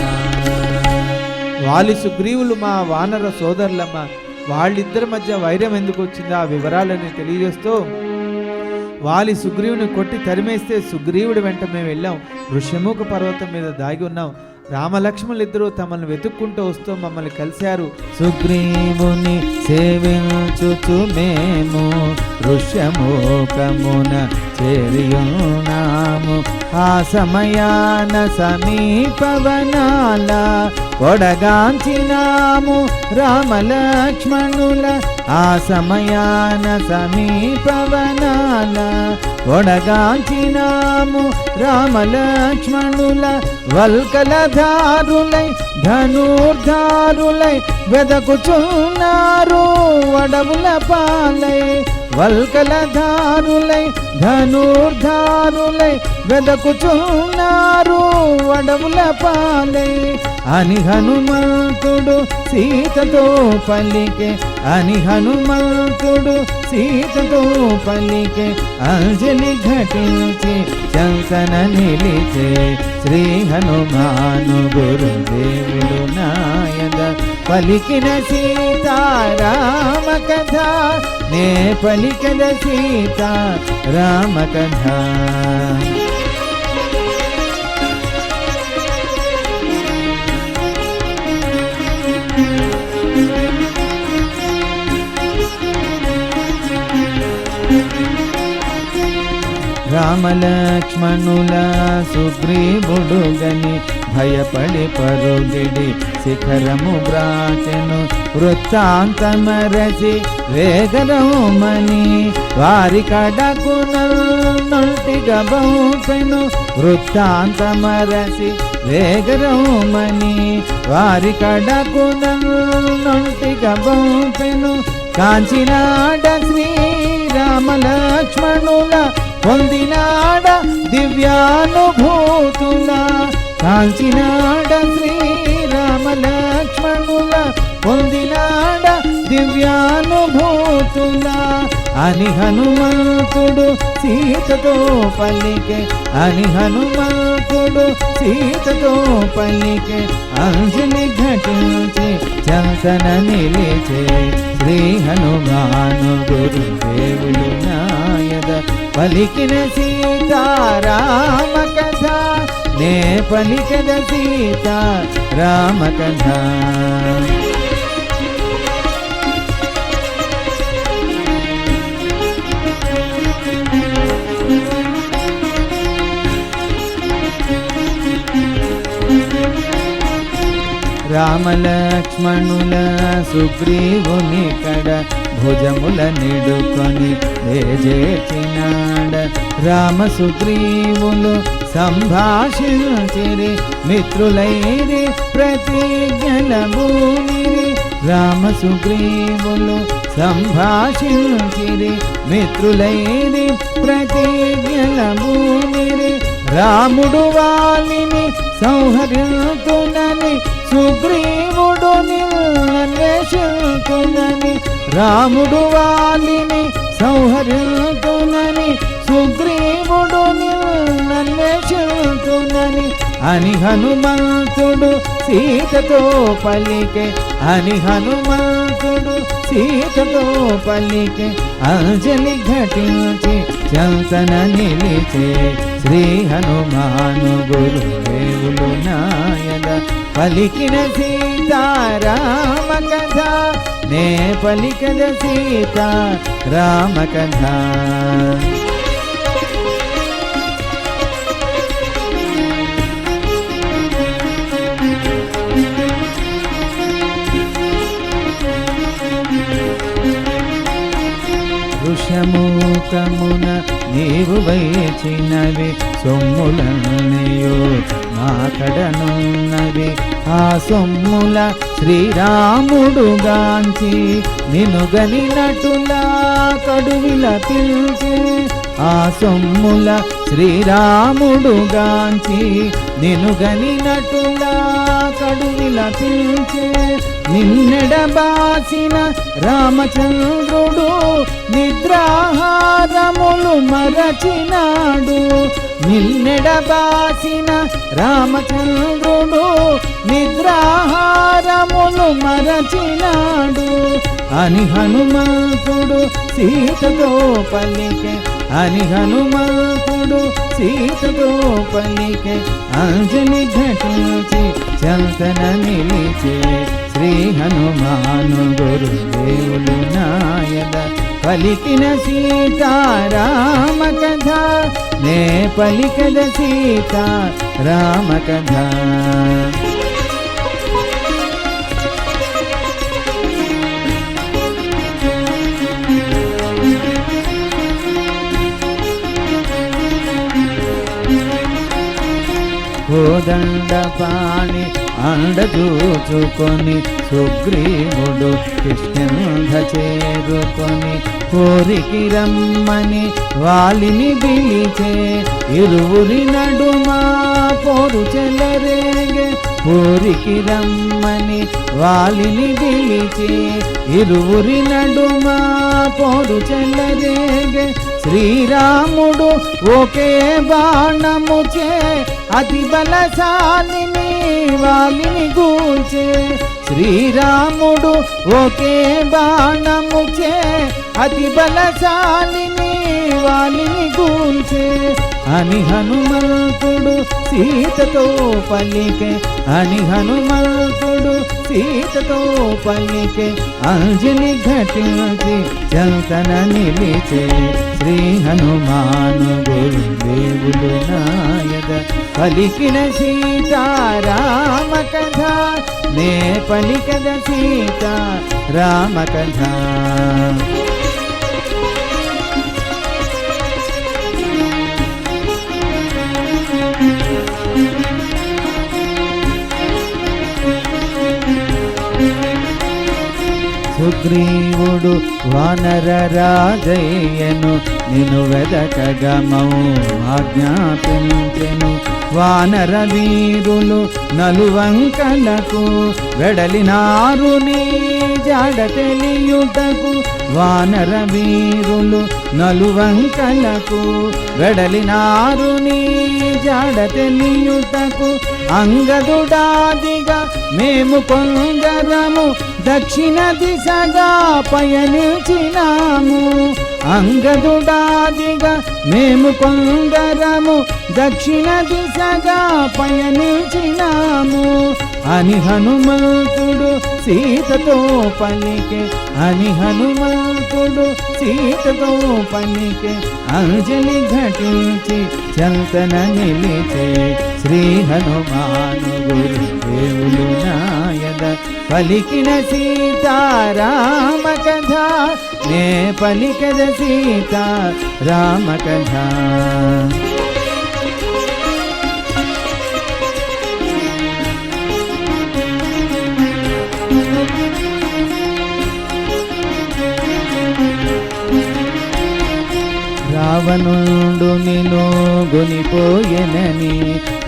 వాలి సుగ్రీవులు మా వానర సోదరులమ్మ. వాళ్ళిద్దరి మధ్య వైరం ఎందుకు వచ్చిందో ఆ వివరాలని తెలియజేస్తూ, వాలి సుగ్రీవుని కొట్టి తరిమేస్తే సుగ్రీవుడి వెంట మేము వెళ్ళాం. ఋష్యముఖ పర్వతం మీద దాగి ఉన్నాం. రామలక్ష్మణులు ఇద్దరు తమను వెతుక్కుంటూ వస్తూ మమ్మల్ని కలిశారు. సుగ్రీవుని సేవించుచు మేము ఋష్యముఖమున చేరియున్నాము. ఆ సమయాన సమీపవనాల కొడగాంచినాము రామలక్ష్మణుల. ఆ సమయాన సమీపవనాల కొడగాంచినాము రామలక్ష్మణుల. వల్కలధారులై ధనుర్ధారులై వెదకుచున్నారు అడవుల పాలై. వల్కలధారులై ధనుర్ధారులై వెదకుచున్నారు అడవుల పాలై అని హనుమంతుడు సీతతో పలికె. అని హనుమంతుడు సీతతో పలికె అంజలి ఘటించి చంతన నిలిచే. శ్రీ హనుమాను గురుదేవులు నాయన పలికిన సీతారామ కథ నే పలికిన సీతారామ కథ. రామలక్ష్మణుల సుగ్రీవుడు గని భయపడి పరుగిడి శిఖరము బ్రాచెను. వృత్తాంతమరచి వేగరమని వారి కడకున నొల్టిగా బౌపెను. వృత్తాంతమరచి వేగరమని వారి కడకున నొల్టిగా బౌపెను. కాంచినాడ శ్రీరామలక్ష్మణుల పొందినాడ దివ్యానుభూతుల. కాంచినాడ శ్రీరామలక్ష్మణుల పొందినాడ దివ్యానుభూతుల. అని హనుమంతుడు సీతతో పలికే అని హనుమంతుడు సీతతో పలికే అంజలి ఘటించి చంతన నిలిచే శ్రీ హనుమాను గురుదేవులు నాయద పలికిన సీతారామ కథ నే పలికద సీతారామ కథ రామలక్ష్మణుల సుగ్రీవుని కడ భుజముల నిడుకొని వేజేచినాడ రామ సుగ్రీవులు సంభాషించిరి మిత్రులైరి ప్రతిజ్ఞల భూమిరి రామ సుగ్రీవులు సంభాషించిరి మిత్రులైరి ప్రతిజ్ఞల భూమిరి రాముడు వాలిని సంహరించునని సుగ్రీవుడు నిన్నేషించునని రాముడు వాలిని సంహరించునని సుగ్రీవుడు నిన్నేషించునని అని హనుమంతుడు సీతతో పలికే అని హనుమంతుడు సీతతో పలికే అంజలి ఘటించి చంతన నిలిచే శ్రీ హనుమాను గురుదేవులు నాయద పలికిన సీతారామ కథ నే పలికద సీతారామ కథ వృషముఖమున నీవు వేచినవి సొమ్ములన్నయో నా కడనున్నవి ఆ సొమ్ముల శ్రీరాముడు గాంచి నిను గనినటులా కడువిల పిలిచి ఆ సొమ్ముల శ్రీరాముడు గాంచి నిను గనినటులా కడువిల పిలిచి నిన్నెడబాసిన రామచంద్రుడు నిద్రాహారములు మరచినాడు నిన్నెడబాసిన రామచంద్రుడు నిద్రాహారములు మరచినాడు అని హనుమంతుడు సీతతో పలికే అని హనుమంతుడు సీతతో పలికే అంజలి ఘటించి చంతన నిలిచే శ్రీ హనుమాను గురుదేవులు నాయద పలికిన సీతారామ కథ నే పలికద సీతారామ కథ కోదండపాణి అండదూచుకొని సుగ్రీవుడు కృష్ణుంధ చేరుకొని కోరికి రమ్మని వాలిని పిలిచే ఇరువురి నడుమా పోరు చెలరేగే కోరికి రమ్మని వాలిని పిలిచే ఇరువురి నడుమా పోరు చెలరేగే శ్రీరాముడు ఒకే బాణముచే అతి బలశాలిని వాలిని గూల్చే శ్రీరాముడు ఒకే బాణముచే అతి బలశాలిని వాలిని గూల్చే అని హనుమంతుడు సీతతో పలికే అని హనుమంతుడు సీతతో పలికే అంజలి ఘటించి చంతన నిలిచే శ్రీ హనుమాను గురుదేవులు నాయద పలికిన సీతారామ కథ నే పలికద సీతారామ కథ సుగ్రీవుడు వానర రాజయ్యను నిన్ను వెదకగమౌ ఆజ్ఞాపించెను వానర వీరులు నలువంకలకు వెడలినారు నీ జాడ తెలియుటకు. వానర వీరులు నలువంకలకు వెడలినారు నీ జాడ తెలియుటకు. అంగదుడాదిగా మేము కొందరము దక్షిణ దిశగా పయనించినాము. అంగదుడాదిగా మేము కొందరము దక్షిణ దిశగా పయనించినాము అని హనుమంతుడు సీతతో పలికే. అని హనుమంతుడు సీతతో పలికే. అంజలి ఘటించి చంతన నిలిచే శ్రీ హనుమాను గురుదేవులు నాయద పలికిన సీతారామ కథ. నే పలికద సీతారామ కథ. రావణుండు నిన్ను గొనిపోయెనని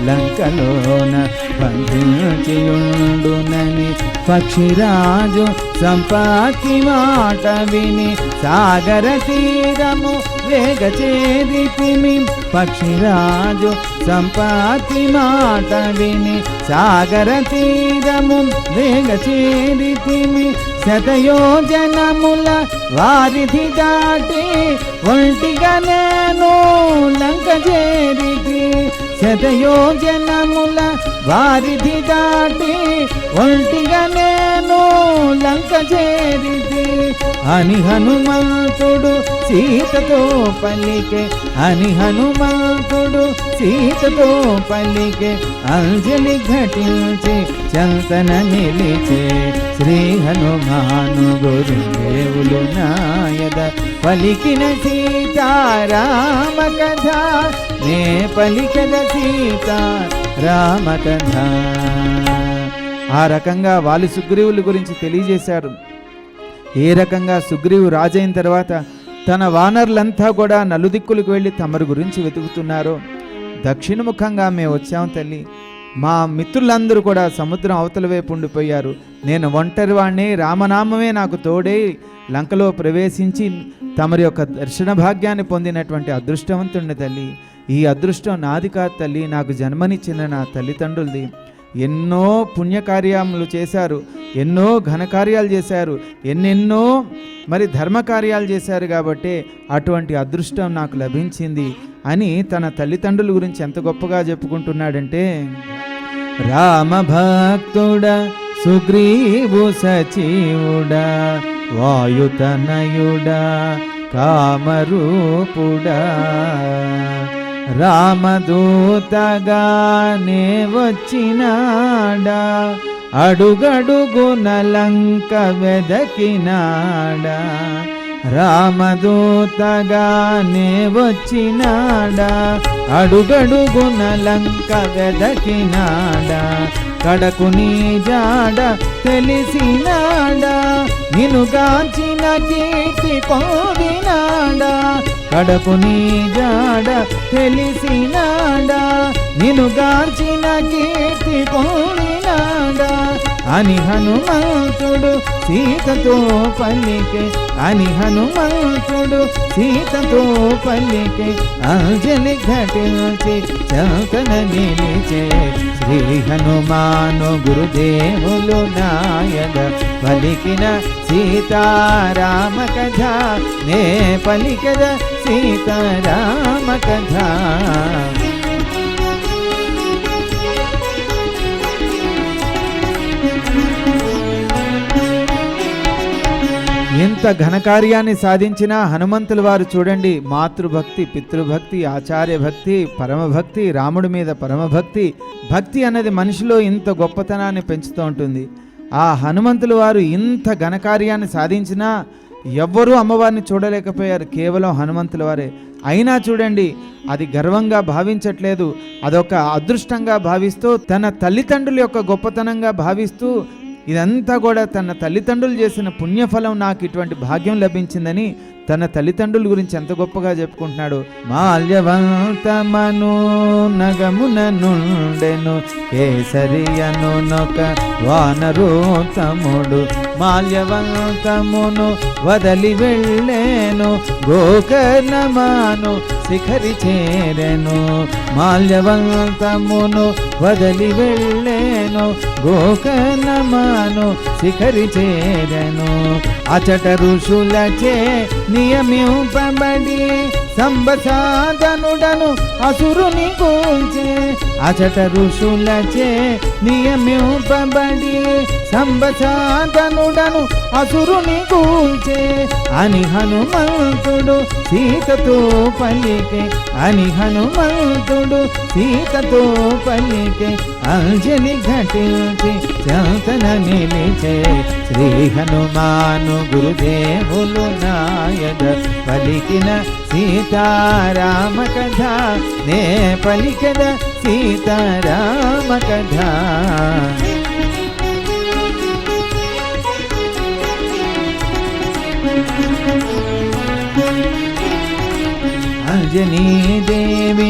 లంకలోన బంధించియుండునని పక్షిరాజు సంపాతి మాట విని సాగర తీరము వేగ చేరితిమి. పక్షిరాజు సంపాతి మాట విని సాగర తీరము వేగ చేరితిమి. శతయోజనముల వారిధి దాటి ఒంటిగా నేను లంక చేరితి. శతయోజనముల వారిధి దాటి ఒంటిగా నేను లంక చేరితి అని హనుమంతుడు సీతతో పలికే. అని హనుమంతుడు సీతతో పలికే. అంజలి ఘటించి చంతన నిలిచే శ్రీ హనుమాను గురుదేవులు నాయద పలికిన సీతారామ కథ. నే పలికద సీతారామ కథ. ఆ రకంగా వాలి సుగ్రీవుల గురించి తెలియజేశారు. ఏ రకంగా సుగ్రీవు రాజైన తర్వాత తన వానరులంతా కూడా నలుదిక్కులకు వెళ్ళి తమరి గురించి వెతుకుతున్నారో. దక్షిణముఖంగా మేము వచ్చాం తల్లి. మా మిత్రులందరూ కూడా సముద్రం అవతల వైపు ఉండిపోయారు. నేను ఒంటరి వాణ్ణి, రామనామమే నాకు తోడై లంకలో ప్రవేశించి తమరి యొక్క దర్శన భాగ్యాన్ని పొందినటువంటి అదృష్టవంతుడిని తల్లి. ఈ అదృష్టం నాది కాదు తల్లి, నాకు జన్మనిచ్చిన నా తల్లిదండ్రులది. ఎన్నో పుణ్యకార్యములు చేశారు, ఎన్నో ఘనకార్యాలు చేశారు, ఎన్నెన్నో మరి ధర్మకార్యాలు చేశారు. కాబట్టి అటువంటి అదృష్టం నాకు లభించింది అని తన తల్లిదండ్రుల గురించి ఎంత గొప్పగా చెప్పుకుంటున్నాడంటే, రామభక్తుడా సుగ్రీవు సచివుడా వాయుతనయుడా కామరూపుడా రామదూతగానే వచ్చినాడా అడుగడుగున లంక వెదకినాడా రామదూతగానే వచ్చినాడా అడుగడుగున లంక వెదకినాడా కడకు నీ జాడ తెలిసినాడా నిన్ను గాంచిన కీర్తి పొందినాడా కడకు నీ జాడ తెలిసినాడా నిన్ను గాంచిన కీర్తి పొందినాడా అని హనుమంతుడు సీతతో పలికే అని హనుమంతుడు సీతతో పలికే అంజలి ఘటించి చంతన నిలిచే శ్రీ హనుమాను గురుదేవులు నాయద పలికిన సీతారామ కథ నే పలికద సీతారామ కథ ఎంత ఘనకార్యాన్ని సాధించిన హనుమంతుల వారు చూడండి, మాతృభక్తి, పితృభక్తి, ఆచార్య భక్తి, పరమభక్తి, రాముడి మీద పరమభక్తి. భక్తి అన్నది మనిషిలో ఇంత గొప్పతనాన్ని పెంచుతూ ఉంటుంది. ఆ హనుమంతుల వారు ఇంత ఘనకార్యాన్ని సాధించినా ఎవ్వరూ అమ్మవారిని చూడలేకపోయారు, కేవలం హనుమంతుల వారే. అయినా చూడండి, అది గర్వంగా భావించట్లేదు, అదొక అదృష్టంగా భావిస్తూ తన తల్లిదండ్రుల యొక్క గొప్పతనంగా భావిస్తూ ఇదంతా కూడా తన తల్లిదండ్రులు చేసిన పుణ్యఫలం నాకు ఇటువంటి భాగ్యం లభించిందని తన తల్లిదండ్రుల గురించి ఎంత గొప్పగా చెప్పుకుంటున్నాడు. మాల్యవంతమను నగమున నుండెను కేసరియను నొక వానరోత్తముడు, మాల్యవంతమును వదలి వెళ్ళేను గోకర్ణమాను శిఖరి చేరెను, మాల్యవంతమును వదలి వెళ్ళేను గోకర్ణమాను శిఖరి చేరెను. అచట ఋషులచే నియమింపబడి సంబసాధనుడను అసురుని కూల్చే, అచట ఋషులచే నియమింపబడి సంబసాధనుడను అసురుని కూల్చే అని హనుమంతుడు సీతతో పలికే, అని హనుమంతుడు సీతతో పలికే అంజలి ఘటించి చంతన నిలిచే. శ్రీ హనుమాను గురుదేవులు నాయద పలికిన సీతారామ కథ నే పలికద సీతారామ కథ. అంజనీదేవి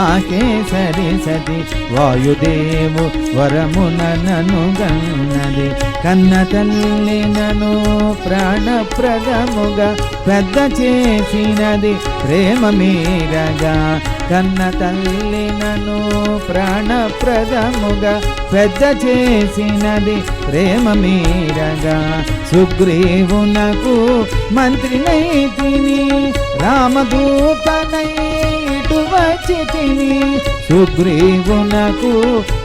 ఆకేసరి సతి వాయుదేవు వరమున నను గన్నది, కన్న తల్లి నను ప్రాణప్రదముగా పెద్ద చేసినది ప్రేమ మీరగా, కన్న తల్లి నను ప్రాణప్రదముగా పెద్ద చేసినది ప్రేమ మీరగా. సుగ్రీవునకు మంత్రినై తిని రామదూతనై ఇటు వచ్చి తిని, సుగ్రీవునకు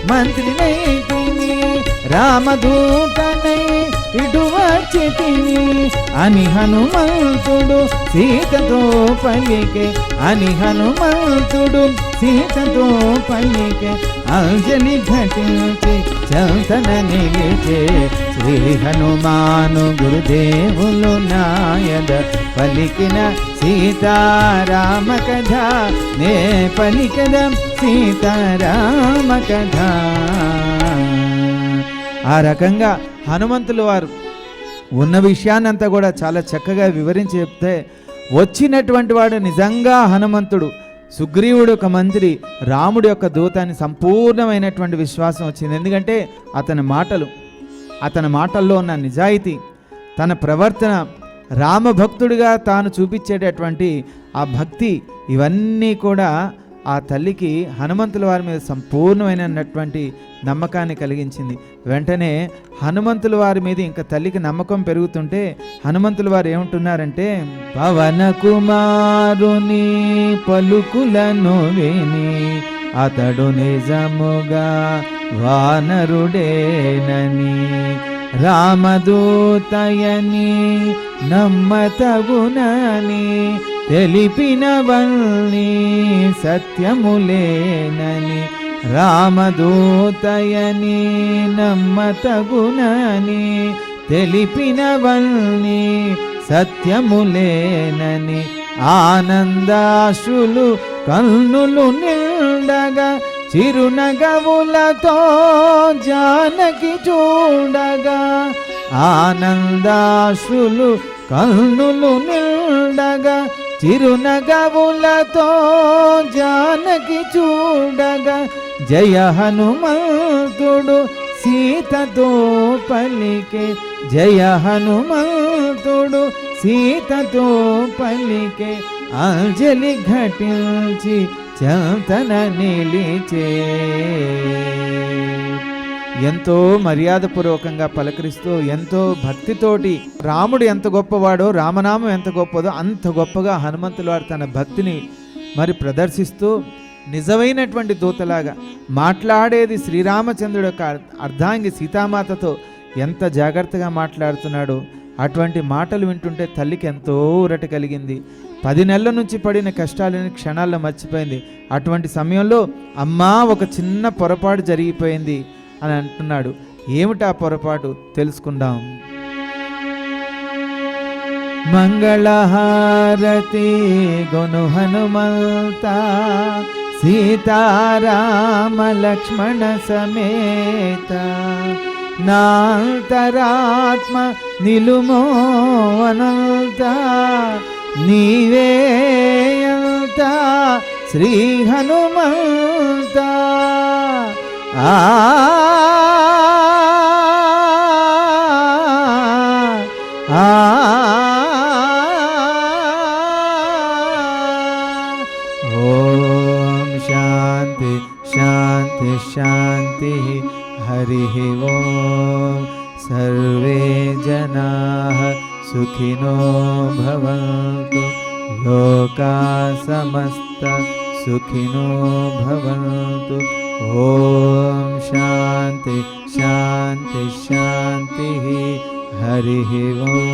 మంత్రినై తిని రామదూతనై ఇటు వచ్చి తిని అని హనుమంతుడు సీతతో పలికే, అని హనుమంతుడు సీతతో పలికే అంజలి ఘటించి చంతన నిలిచే. శ్రీ హనుమాను గురుదేవులు నాయద పలికిన సీతారామ కథ నే పలికద సీతారామ కథ. ఆ రకంగా హనుమంతులు వారు ఉన్న విషయాన్నంతా కూడా చాలా చక్కగా వివరించి చెప్తే, వచ్చినటువంటి వాడు నిజంగా హనుమంతుడు, సుగ్రీవుడు ఒక మంత్రి, రాముడి యొక్క దూత అని సంపూర్ణమైనటువంటి విశ్వాసం వచ్చింది. ఎందుకంటే అతని మాటల్లో ఉన్న నిజాయితీ, తన ప్రవర్తన, రామభక్తుడిగా తాను చూపించేటటువంటి ఆ భక్తి, ఇవన్నీ కూడా ఆ తల్లికి హనుమంతుల వారి మీద సంపూర్ణమైనటువంటి నమ్మకాన్ని కలిగించింది. వెంటనే హనుమంతుల వారి మీద ఇంకా తల్లికి నమ్మకం పెరుగుతుంటే హనుమంతుల వారు ఏమంటున్నారంటే, పవన కుమారుని పలుకులను విని అతడు నిజముగా వానరుడేనని, రామదూతయని నమ్మతగునని తెలిపినవల్ని సత్యములేనని, రామదూతయని నమ్మతగునని తెలిపినవల్ని సత్యములేనని, ఆనందాశ్రులు కన్నులు నిండగా చిరునగవులతో జానకి చూడగా, ఆనందాశ్రులు కన్నులు నిండగా చిరునగవులతో జానకి చూడగా, జయ హనుమంతుడు సీతతో పలికే, జయ హనుమంతుడు సీతతో పలికే అంజలి ఘటించి చంతన నిలిచే. ఎంతో మర్యాదపూర్వకంగా పలకరిస్తూ ఎంతో భక్తితోటి, రాముడు ఎంత గొప్పవాడో, రామనామం ఎంత గొప్పదో అంత గొప్పగా హనుమంతుల వారు తన భక్తిని మరి ప్రదర్శిస్తూ నిజమైనటువంటి దూతలాగా మాట్లాడేది శ్రీరామచంద్రుడు యొక్క అర్ధాంగి సీతామాతతో ఎంత జాగ్రత్తగా మాట్లాడుతున్నాడో అటువంటి మాటలు వింటుంటే తల్లికి ఎంతో ఊరట కలిగింది. 10 నెలల నుంచి పడిన కష్టాలని క్షణాల్లో మర్చిపోయింది. అటువంటి సమయంలో అమ్మా ఒక చిన్న పొరపాటు జరిగిపోయింది అని అంటున్నాడు. ఏమిటా పొరపాటు తెలుసుకుందాం. మంగళహారతి గొను హనుమంత సీతారామ లక్ష్మణ సమేత, నాంతరాత్మ నిలుమో అనంత నీవేయంత శ్రీ హనుమంత ఆ ఆ ఓం శాంతి శాంతి శాంతి హరి ఓం సర్వే జనాః సుఖినో భవంతు లోకా సమస్త సుఖినో భవంతు ఓం శాంతి శాంతి శాంతి హరి ఓం